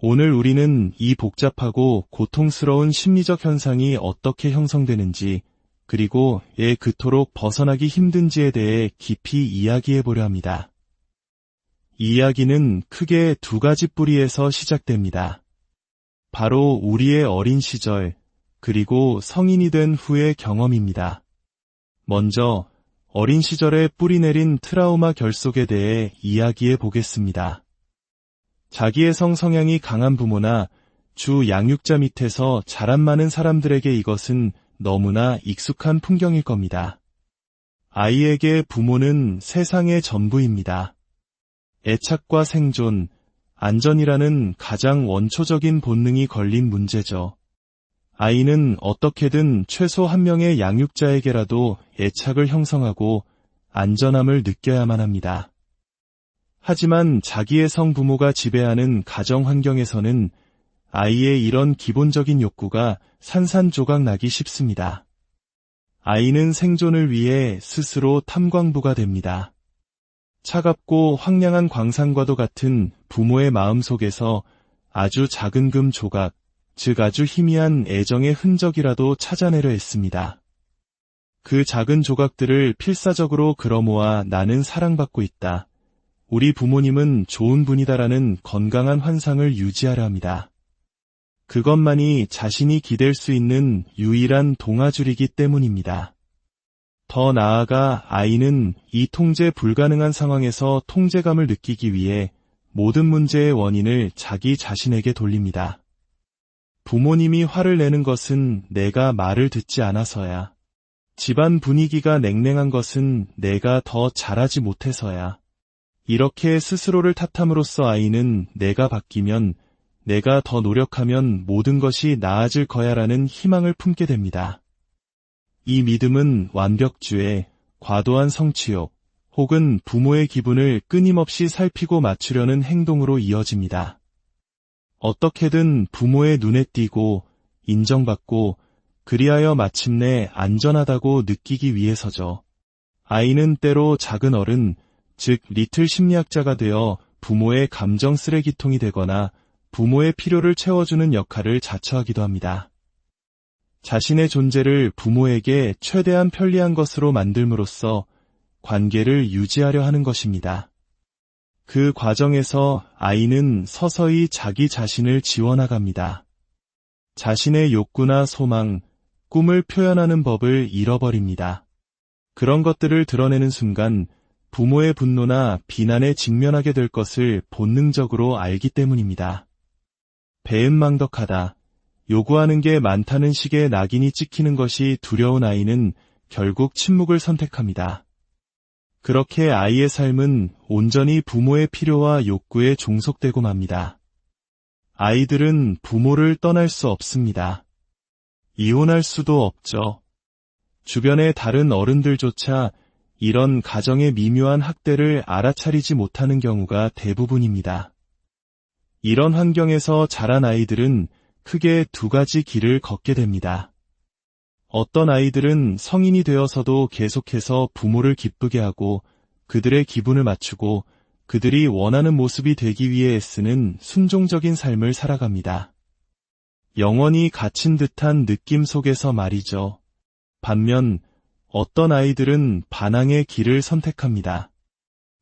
오늘 우리는 이 복잡하고 고통스러운 심리적 현상이 어떻게 형성되는지, 그리고 왜 그토록 벗어나기 힘든지에 대해 깊이 이야기해 보려 합니다. 이 이야기는 크게 두 가지 뿌리에서 시작됩니다. 바로 우리의 어린 시절, 그리고 성인이 된 후의 경험입니다. 먼저 어린 시절에 뿌리내린 트라우마 결속에 대해 이야기해 보겠습니다. 자기애성 성향이 강한 부모나 주 양육자 밑에서 자란 많은 사람들에게 이것은 너무나 익숙한 풍경일 겁니다. 아이에게 부모는 세상의 전부입니다. 애착과 생존, 안전이라는 가장 원초적인 본능이 걸린 문제죠. 아이는 어떻게든 최소 한 명의 양육자에게라도 애착을 형성하고 안전함을 느껴야만 합니다. 하지만 자기의 성 부모가 지배하는 가정 환경에서는 아이의 이런 기본적인 욕구가 산산조각 나기 쉽습니다. 아이는 생존을 위해 스스로 탐광부가 됩니다. 차갑고 황량한 광산과도 같은 부모의 마음 속에서 아주 작은 금 조각, 즉 아주 희미한 애정의 흔적이라도 찾아내려 했습니다. 그 작은 조각들을 필사적으로 끌어모아 나는 사랑받고 있다. 우리 부모님은 좋은 분이다라는 건강한 환상을 유지하려 합니다. 그것만이 자신이 기댈 수 있는 유일한 동아줄이기 때문입니다. 더 나아가 아이는 이 통제 불가능한 상황에서 통제감을 느끼기 위해 모든 문제의 원인을 자기 자신에게 돌립니다. 부모님이 화를 내는 것은 내가 말을 듣지 않아서야. 집안 분위기가 냉랭한 것은 내가 더 잘하지 못해서야. 이렇게 스스로를 탓함으로써 아이는 내가 바뀌면, 내가 더 노력하면 모든 것이 나아질 거야라는 희망을 품게 됩니다. 이 믿음은 완벽주의, 과도한 성취욕, 혹은 부모의 기분을 끊임없이 살피고 맞추려는 행동으로 이어집니다. 어떻게든 부모의 눈에 띄고 인정받고 그리하여 마침내 안전하다고 느끼기 위해서죠. 아이는 때로 작은 어른, 즉 리틀 심리학자가 되어 부모의 감정 쓰레기통이 되거나 부모의 필요를 채워주는 역할을 자처하기도 합니다. 자신의 존재를 부모에게 최대한 편리한 것으로 만들므로써 관계를 유지하려 하는 것입니다. 그 과정에서 아이는 서서히 자기 자신을 지워나갑니다. 자신의 욕구나 소망, 꿈을 표현하는 법을 잃어버립니다. 그런 것들을 드러내는 순간 부모의 분노나 비난에 직면하게 될 것을 본능적으로 알기 때문입니다. 배은망덕하다. 요구하는 게 많다는 식의 낙인이 찍히는 것이 두려운 아이는 결국 침묵을 선택합니다. 그렇게 아이의 삶은 온전히 부모의 필요와 욕구에 종속되고 맙니다. 아이들은 부모를 떠날 수 없습니다. 이혼할 수도 없죠. 주변의 다른 어른들조차 이런 가정의 미묘한 학대를 알아차리지 못하는 경우가 대부분입니다. 이런 환경에서 자란 아이들은 크게 두 가지 길을 걷게 됩니다. 어떤 아이들은 성인이 되어서도 계속해서 부모를 기쁘게 하고 그들의 기분을 맞추고 그들이 원하는 모습이 되기 위해 애쓰는 순종적인 삶을 살아갑니다. 영원히 갇힌 듯한 느낌 속에서 말이죠. 반면 어떤 아이들은 반항의 길을 선택합니다.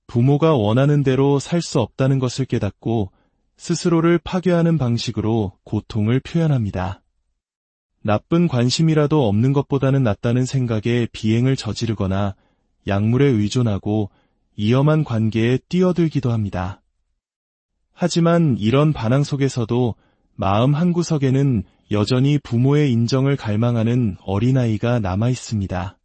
부모가 원하는 대로 살 수 없다는 것을 깨닫고 스스로를 파괴하는 방식으로 고통을 표현합니다. 나쁜 관심이라도 없는 것보다는 낫다는 생각에 비행을 저지르거나 약물에 의존하고 위험한 관계에 뛰어들기도 합니다. 하지만 이런 반항 속에서도 마음 한구석에는 여전히 부모의 인정을 갈망하는 어린아이가 남아 있습니다.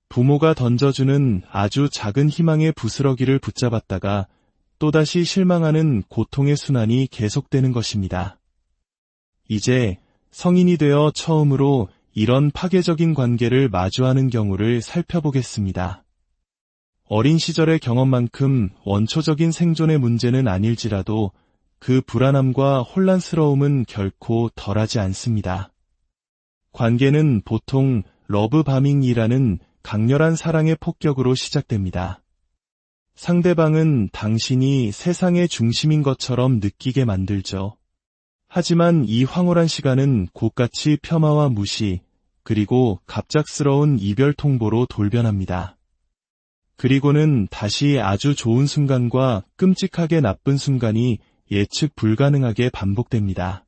부모가 던져주는 아주 작은 희망의 부스러기를 붙잡았다가 또다시 실망하는 고통의 순환이 계속되는 것입니다. 이제 성인이 되어 처음으로 이런 파괴적인 관계를 마주하는 경우를 살펴보겠습니다. 어린 시절의 경험만큼 원초적인 생존의 문제는 아닐지라도 그 불안함과 혼란스러움은 결코 덜하지 않습니다. 관계는 보통 러브바밍이라는 강렬한 사랑의 폭격으로 시작됩니다. 상대방은 당신이 세상의 중심인 것처럼 느끼게 만들죠. 하지만 이 황홀한 시간은 곧같이 폄하와 무시, 그리고 갑작스러운 이별 통보로 돌변합니다. 그리고는 다시 아주 좋은 순간과 끔찍하게 나쁜 순간이 예측 불가능하게 반복됩니다.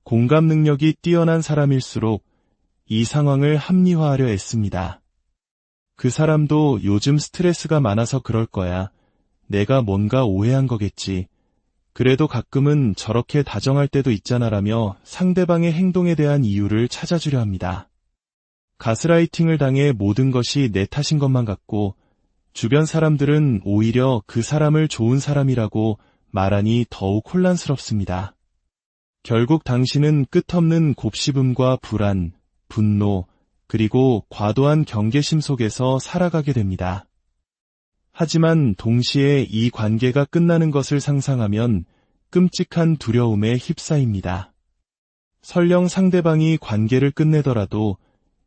공감 능력이 뛰어난 사람일수록 이 상황을 합리화하려 애씁니다. 그 사람도 요즘 스트레스가 많아서 그럴 거야. 내가 뭔가 오해한 거겠지. 그래도 가끔은 저렇게 다정할 때도 있잖아라며 상대방의 행동에 대한 이유를 찾아주려 합니다. 가스라이팅을 당해 모든 것이 내 탓인 것만 같고 주변 사람들은 오히려 그 사람을 좋은 사람이라고 말하니 더욱 혼란스럽습니다. 결국 당신은 끝없는 곱씹음과 불안, 분노, 그리고 과도한 경계심 속에서 살아가게 됩니다. 하지만 동시에 이 관계가 끝나는 것을 상상하면 끔찍한 두려움에 휩싸입니다. 설령 상대방이 관계를 끝내더라도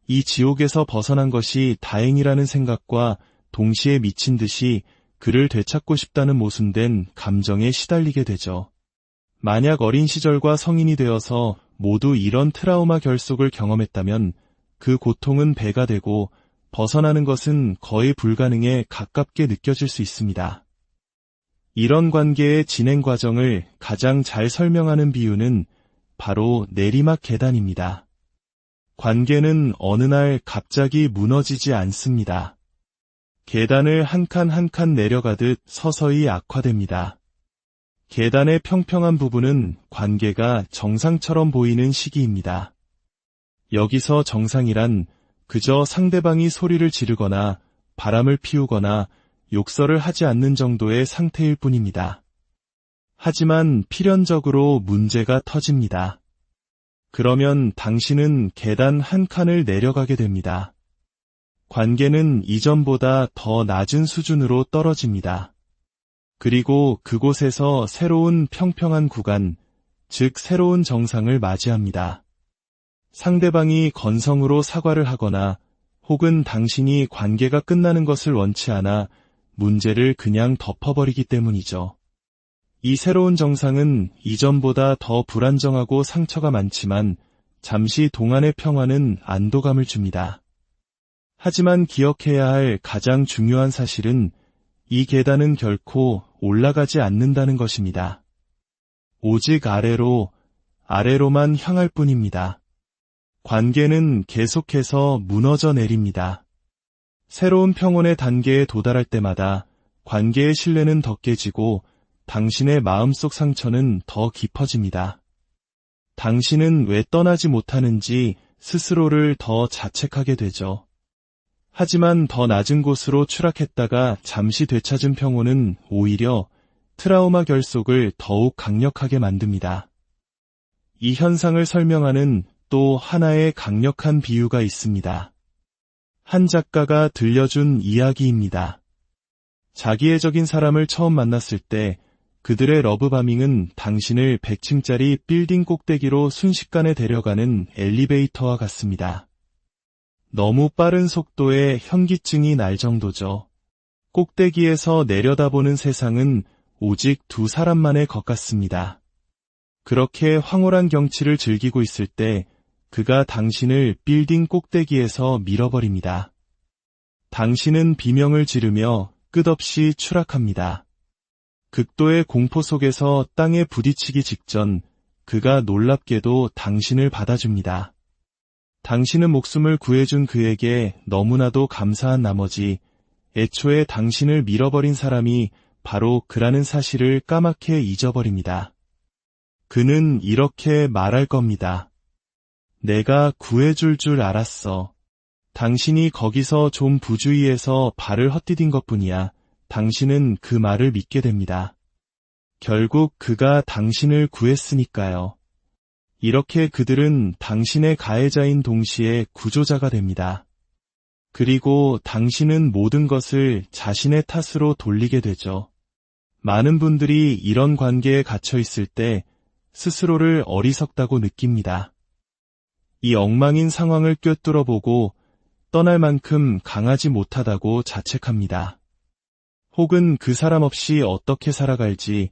이 지옥에서 벗어난 것이 다행이라는 생각과 동시에 미친 듯이 그를 되찾고 싶다는 모순된 감정에 시달리게 되죠. 만약 어린 시절과 성인이 되어서 모두 이런 트라우마 결속을 경험했다면 그 고통은 배가 되고 벗어나는 것은 거의 불가능에 가깝게 느껴질 수 있습니다. 이런 관계의 진행 과정을 가장 잘 설명하는 비유는 바로 내리막 계단입니다. 관계는 어느 날 갑자기 무너지지 않습니다. 계단을 한 칸 한 칸 내려가듯 서서히 악화됩니다. 계단의 평평한 부분은 관계가 정상처럼 보이는 시기입니다. 여기서 정상이란 그저 상대방이 소리를 지르거나 바람을 피우거나 욕설을 하지 않는 정도의 상태일 뿐입니다. 하지만 필연적으로 문제가 터집니다. 그러면 당신은 계단 한 칸을 내려가게 됩니다. 관계는 이전보다 더 낮은 수준으로 떨어집니다. 그리고 그곳에서 새로운 평평한 구간, 즉 새로운 정상을 맞이합니다. 상대방이 건성으로 사과를 하거나 혹은 당신이 관계가 끝나는 것을 원치 않아 문제를 그냥 덮어버리기 때문이죠. 이 새로운 정상은 이전보다 더 불안정하고 상처가 많지만 잠시 동안의 평화는 안도감을 줍니다. 하지만 기억해야 할 가장 중요한 사실은 이 계단은 결코 올라가지 않는다는 것입니다. 오직 아래로만 향할 뿐입니다. 관계는 계속해서 무너져 내립니다. 새로운 평온의 단계에 도달할 때마다 관계의 신뢰는 더 깨지고 당신의 마음속 상처는 더 깊어집니다. 당신은 왜 떠나지 못하는지 스스로를 더 자책하게 되죠. 하지만 더 낮은 곳으로 추락했다가 잠시 되찾은 평온은 오히려 트라우마 결속을 더욱 강력하게 만듭니다. 이 현상을 설명하는 또 하나의 강력한 비유가 있습니다. 한 작가가 들려준 이야기입니다. 자기애적인 사람을 처음 만났을 때 그들의 러브바밍은 당신을 100층짜리 빌딩 꼭대기로 순식간에 데려가는 엘리베이터와 같습니다. 너무 빠른 속도에 현기증이 날 정도죠. 꼭대기에서 내려다보는 세상은 오직 두 사람만의 것 같습니다. 그렇게 황홀한 경치를 즐기고 있을 때 그가 당신을 빌딩 꼭대기에서 밀어버립니다. 당신은 비명을 지르며 끝없이 추락합니다. 극도의 공포 속에서 땅에 부딪히기 직전 그가 놀랍게도 당신을 받아줍니다. 당신은 목숨을 구해준 그에게 너무나도 감사한 나머지 애초에 당신을 밀어버린 사람이 바로 그라는 사실을 까맣게 잊어버립니다. 그는 이렇게 말할 겁니다. 내가 구해줄 줄 알았어. 당신이 거기서 좀 부주의해서 발을 헛디딘 것뿐이야. 당신은 그 말을 믿게 됩니다. 결국 그가 당신을 구했으니까요. 이렇게 그들은 당신의 가해자인 동시에 구조자가 됩니다. 그리고 당신은 모든 것을 자신의 탓으로 돌리게 되죠. 많은 분들이 이런 관계에 갇혀 있을 때 스스로를 어리석다고 느낍니다. 이 엉망인 상황을 꿰뚫어 보고 떠날 만큼 강하지 못하다고 자책합니다. 혹은 그 사람 없이 어떻게 살아갈지,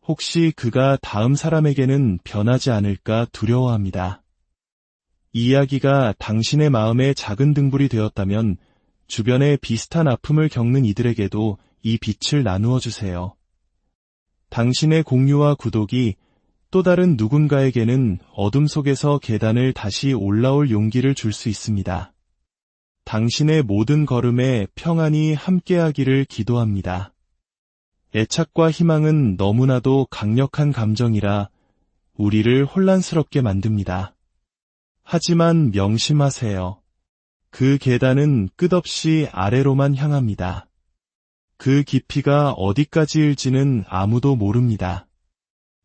혹시 그가 다음 사람에게는 변하지 않을까 두려워합니다. 이 이야기가 당신의 마음에 작은 등불이 되었다면 주변에 비슷한 아픔을 겪는 이들에게도 이 빛을 나누어 주세요. 당신의 공유와 구독이 또 다른 누군가에게는 어둠 속에서 계단을 다시 올라올 용기를 줄 수 있습니다. 당신의 모든 걸음에 평안이 함께하기를 기도합니다. 애착과 희망은 너무나도 강력한 감정이라 우리를 혼란스럽게 만듭니다. 하지만 명심하세요. 그 계단은 끝없이 아래로만 향합니다. 그 깊이가 어디까지일지는 아무도 모릅니다.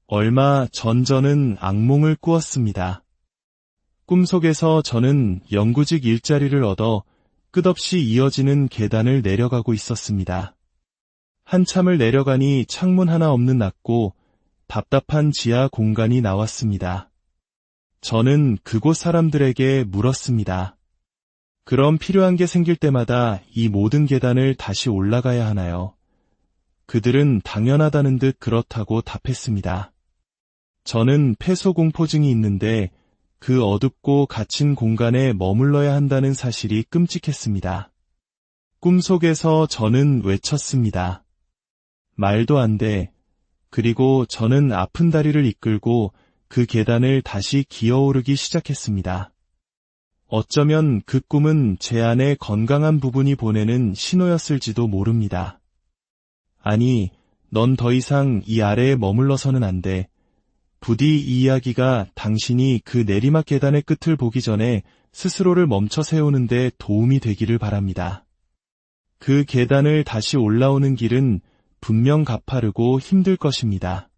얼마 전 저는 악몽을 꾸었습니다. 꿈속에서 저는 영구직 일자리를 얻어 끝없이 이어지는 계단을 내려가고 있었습니다. 한참을 내려가니 창문 하나 없는 낮고 답답한 지하 공간이 나왔습니다. 저는 그곳 사람들에게 물었습니다. 그럼 필요한 게 생길 때마다 이 모든 계단을 다시 올라가야 하나요? 그들은 당연하다는 듯 그렇다고 답했습니다. 저는 폐소공포증이 있는데 그 어둡고 갇힌 공간에 머물러야 한다는 사실이 끔찍했습니다. 꿈속에서 저는 외쳤습니다. 말도 안 돼. 그리고 저는 아픈 다리를 이끌고 그 계단을 다시 기어오르기 시작했습니다. 어쩌면 그 꿈은 제 안의 건강한 부분이 보내는 신호였을지도 모릅니다. 아니, 넌 더 이상 이 아래에 머물러서는 안 돼. 부디 이 이야기가 당신이 그 내리막 계단의 끝을 보기 전에 스스로를 멈춰 세우는데 도움이 되기를 바랍니다. 그 계단을 다시 올라오는 길은 분명 가파르고 힘들 것입니다.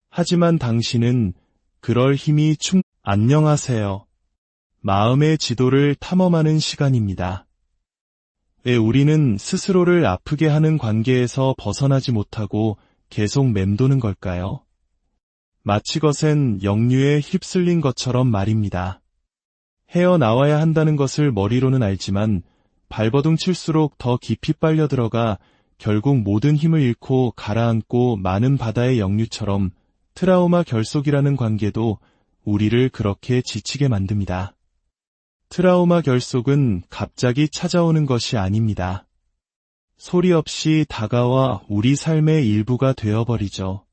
하지만 당신은 그럴 힘이 안녕하세요. 마음의 지도를 탐험하는 시간입니다. 왜 우리는 스스로를 아프게 하는 관계에서 벗어나지 못하고 계속 맴도는 걸까요? 마치 거센 역류에 휩쓸린 것처럼 말입니다. 헤어나와야 한다는 것을 머리로는 알지만 발버둥 칠수록 더 깊이 빨려 들어가 결국 모든 힘을 잃고 가라앉고 많은 바다의 역류처럼 트라우마 결속이라는 관계도 우리를 그렇게 지치게 만듭니다. 트라우마 결속은 갑자기 찾아오는 것이 아닙니다. 소리 없이 다가와 우리 삶의 일부가 되어버리죠.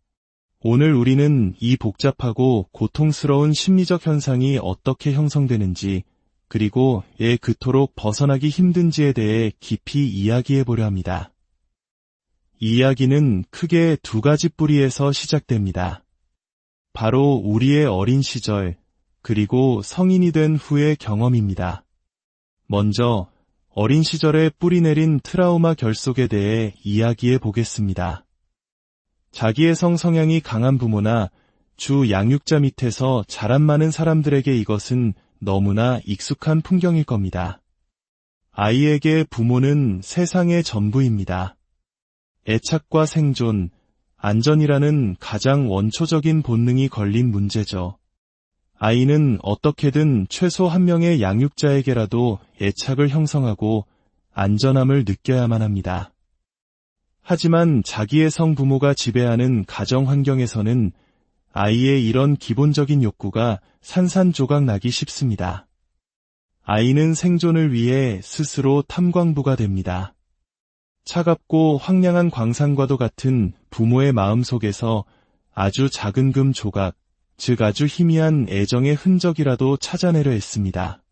오늘 우리는 이 복잡하고 고통스러운 심리적 현상이 어떻게 형성되는지, 그리고 왜 그토록 벗어나기 힘든지에 대해 깊이 이야기해 보려 합니다. 이 이야기는 크게 두 가지 뿌리에서 시작됩니다. 바로 우리의 어린 시절, 그리고 성인이 된 후의 경험입니다. 먼저 어린 시절에 뿌리내린 트라우마 결속에 대해 이야기해 보겠습니다. 자기의 성향이 강한 부모나 주 양육자 밑에서 자란 많은 사람들에게 이것은 너무나 익숙한 풍경일 겁니다. 아이에게 부모는 세상의 전부입니다. 애착과 생존, 안전이라는 가장 원초적인 본능이 걸린 문제죠. 아이는 어떻게든 최소 한 명의 양육자에게라도 애착을 형성하고 안전함을 느껴야만 합니다. 하지만 자기의 성부모가 지배하는 가정 환경에서는 아이의 이런 기본적인 욕구가 산산조각 나기 쉽습니다. 아이는 생존을 위해 스스로 탐광부가 됩니다. 차갑고 황량한 광산과도 같은 부모의 마음속에서 아주 작은 금 조각, 즉 아주 희미한 애정의 흔적이라도 찾아내려 했습니다.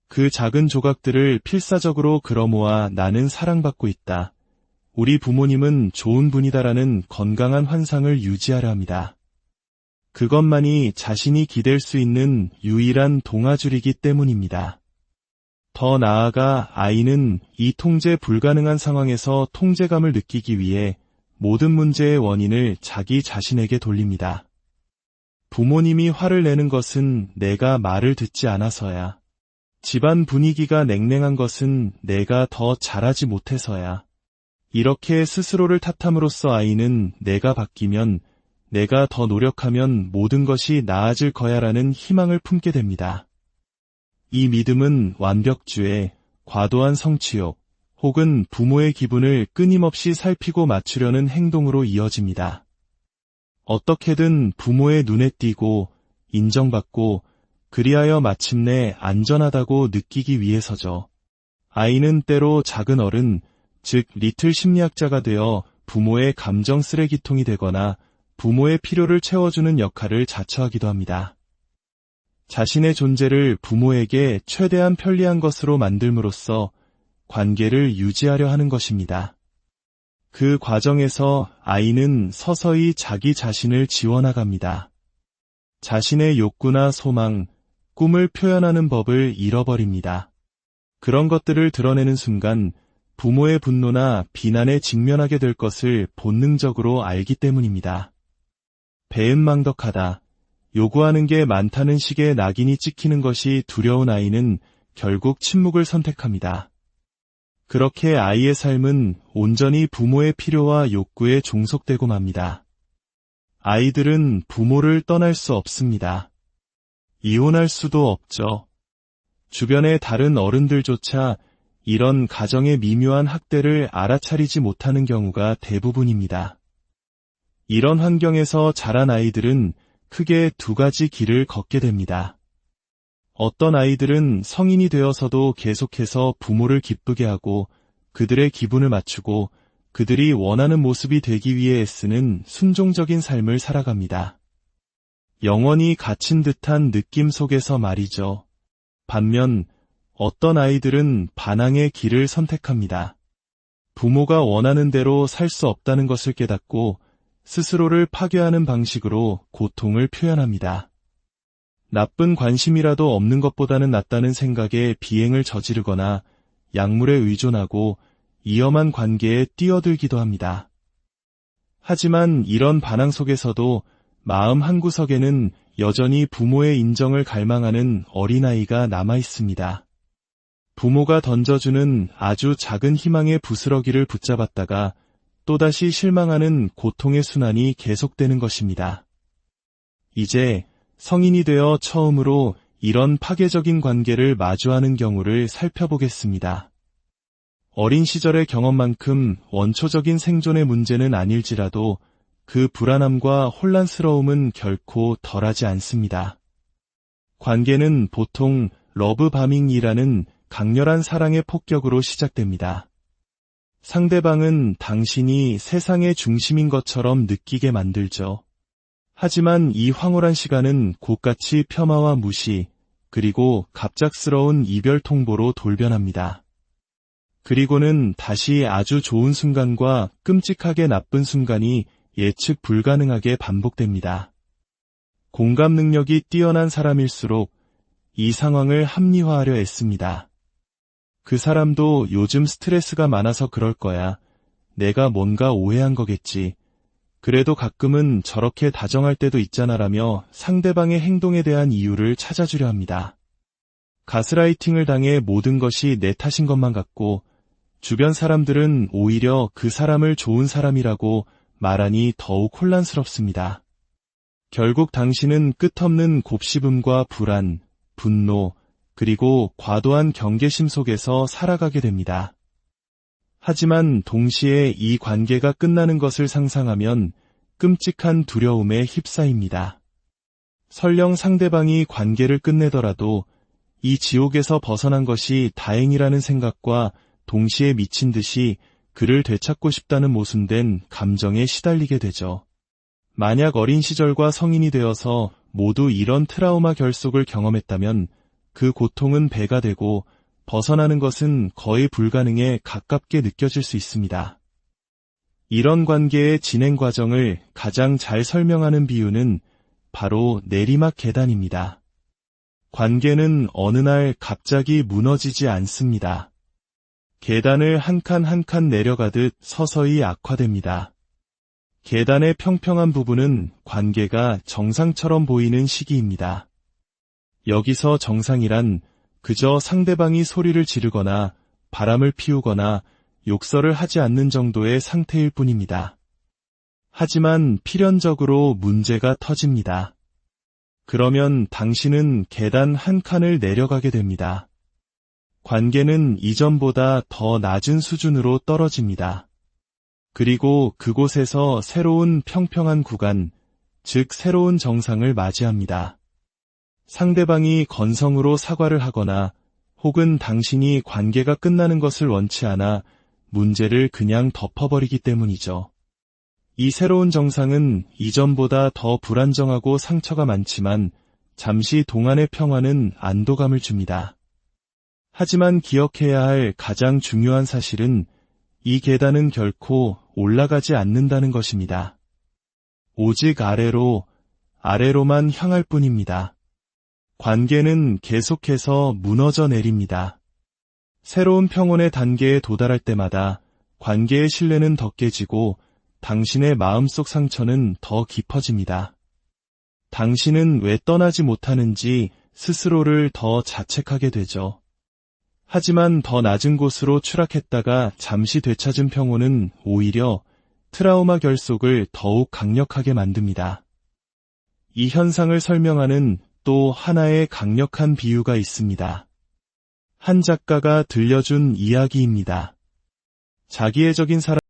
그 작은 조각들을 필사적으로 끌어모아 나는 사랑받고 있다. 우리 부모님은 좋은 분이다라는 건강한 환상을 유지하려 합니다. 그것만이 자신이 기댈 수 있는 유일한 동아줄이기 때문입니다. 더 나아가 아이는 이 통제 불가능한 상황에서 통제감을 느끼기 위해 모든 문제의 원인을 자기 자신에게 돌립니다. 부모님이 화를 내는 것은 내가 말을 듣지 않아서야. 집안 분위기가 냉랭한 것은 내가 더 잘하지 못해서야. 이렇게 스스로를 탓함으로써 아이는 내가 바뀌면, 내가 더 노력하면 모든 것이 나아질 거야라는 희망을 품게 됩니다. 이 믿음은 완벽주의, 과도한 성취욕, 혹은 부모의 기분을 끊임없이 살피고 맞추려는 행동으로 이어집니다. 어떻게든 부모의 눈에 띄고 인정받고 그리하여 마침내 안전하다고 느끼기 위해서죠. 아이는 때로 작은 어른, 즉 리틀 심리학자가 되어 부모의 감정 쓰레기통이 되거나 부모의 필요를 채워주는 역할을 자처하기도 합니다. 자신의 존재를 부모에게 최대한 편리한 것으로 만들므로써 관계를 유지하려 하는 것입니다. 그 과정에서 아이는 서서히 자기 자신을 지워나갑니다. 자신의 욕구나 소망, 꿈을 표현하는 법을 잃어버립니다. 그런 것들을 드러내는 순간 부모의 분노나 비난에 직면하게 될 것을 본능적으로 알기 때문입니다. 배은망덕하다, 요구하는 게 많다는 식의 낙인이 찍히는 것이 두려운 아이는 결국 침묵을 선택합니다. 그렇게 아이의 삶은 온전히 부모의 필요와 욕구에 종속되고 맙니다. 아이들은 부모를 떠날 수 없습니다. 이혼할 수도 없죠. 주변의 다른 어른들조차 이런 가정의 미묘한 학대를 알아차리지 못하는 경우가 대부분입니다. 이런 환경에서 자란 아이들은 크게 두 가지 길을 걷게 됩니다. 어떤 아이들은 성인이 되어서도 계속해서 부모를 기쁘게 하고 그들의 기분을 맞추고 그들이 원하는 모습이 되기 위해 애쓰는 순종적인 삶을 살아갑니다. 영원히 갇힌 듯한 느낌 속에서 말이죠. 반면 어떤 아이들은 반항의 길을 선택합니다. 부모가 원하는 대로 살 수 없다는 것을 깨닫고 스스로를 파괴하는 방식으로 고통을 표현합니다. 나쁜 관심이라도 없는 것보다는 낫다는 생각에 비행을 저지르거나 약물에 의존하고 위험한 관계에 뛰어들기도 합니다. 하지만 이런 반항 속에서도 마음 한구석에는 여전히 부모의 인정을 갈망하는 어린아이가 남아 있습니다. 부모가 던져주는 아주 작은 희망의 부스러기를 붙잡았다가 또다시 실망하는 고통의 순환이 계속되는 것입니다. 이제 성인이 되어 처음으로 이런 파괴적인 관계를 마주하는 경우를 살펴보겠습니다. 어린 시절의 경험만큼 원초적인 생존의 문제는 아닐지라도 그 불안함과 혼란스러움은 결코 덜하지 않습니다. 관계는 보통 러브바밍이라는 강렬한 사랑의 폭격으로 시작됩니다. 상대방은 당신이 세상의 중심인 것처럼 느끼게 만들죠. 하지만 이 황홀한 시간은 곧같이 폄하와 무시, 그리고 갑작스러운 이별 통보로 돌변합니다. 그리고는 다시 아주 좋은 순간과 끔찍하게 나쁜 순간이 예측 불가능하게 반복됩니다. 공감 능력이 뛰어난 사람일수록 이 상황을 합리화하려 애씁니다. 그 사람도 요즘 스트레스가 많아서 그럴 거야. 내가 뭔가 오해한 거겠지. 그래도 가끔은 저렇게 다정할 때도 있잖아라며 상대방의 행동에 대한 이유를 찾아주려 합니다. 가스라이팅을 당해 모든 것이 내 탓인 것만 같고 주변 사람들은 오히려 그 사람을 좋은 사람이라고 말하니 더욱 혼란스럽습니다. 결국 당신은 끝없는 곱씹음과 불안, 분노, 그리고 과도한 경계심 속에서 살아가게 됩니다. 하지만 동시에 이 관계가 끝나는 것을 상상하면 끔찍한 두려움에 휩싸입니다. 설령 상대방이 관계를 끝내더라도 이 지옥에서 벗어난 것이 다행이라는 생각과 동시에 미친 듯이 그를 되찾고 싶다는 모순된 감정에 시달리게 되죠. 만약 어린 시절과 성인이 되어서 모두 이런 트라우마 결속을 경험했다면 그 고통은 배가 되고 벗어나는 것은 거의 불가능에 가깝게 느껴질 수 있습니다. 이런 관계의 진행 과정을 가장 잘 설명하는 비유는 바로 내리막 계단입니다. 관계는 어느 날 갑자기 무너지지 않습니다. 계단을 한 칸 한 칸 내려가듯 서서히 악화됩니다. 계단의 평평한 부분은 관계가 정상처럼 보이는 시기입니다. 여기서 정상이란 그저 상대방이 소리를 지르거나 바람을 피우거나 욕설을 하지 않는 정도의 상태일 뿐입니다. 하지만 필연적으로 문제가 터집니다. 그러면 당신은 계단 한 칸을 내려가게 됩니다. 관계는 이전보다 더 낮은 수준으로 떨어집니다. 그리고 그곳에서 새로운 평평한 구간, 즉 새로운 정상을 맞이합니다. 상대방이 건성으로 사과를 하거나 혹은 당신이 관계가 끝나는 것을 원치 않아 문제를 그냥 덮어버리기 때문이죠. 이 새로운 정상은 이전보다 더 불안정하고 상처가 많지만 잠시 동안의 평화는 안도감을 줍니다. 하지만 기억해야 할 가장 중요한 사실은 이 계단은 결코 올라가지 않는다는 것입니다. 오직 아래로만 향할 뿐입니다. 관계는 계속해서 무너져 내립니다. 새로운 평온의 단계에 도달할 때마다 관계의 신뢰는 더 깨지고 당신의 마음속 상처는 더 깊어집니다. 당신은 왜 떠나지 못하는지 스스로를 더 자책하게 되죠. 하지만 더 낮은 곳으로 추락했다가 잠시 되찾은 평온은 오히려 트라우마 결속을 더욱 강력하게 만듭니다. 이 현상을 설명하는 또 하나의 강력한 비유가 있습니다. 한 작가가 들려준 이야기입니다. 자기애적인 사람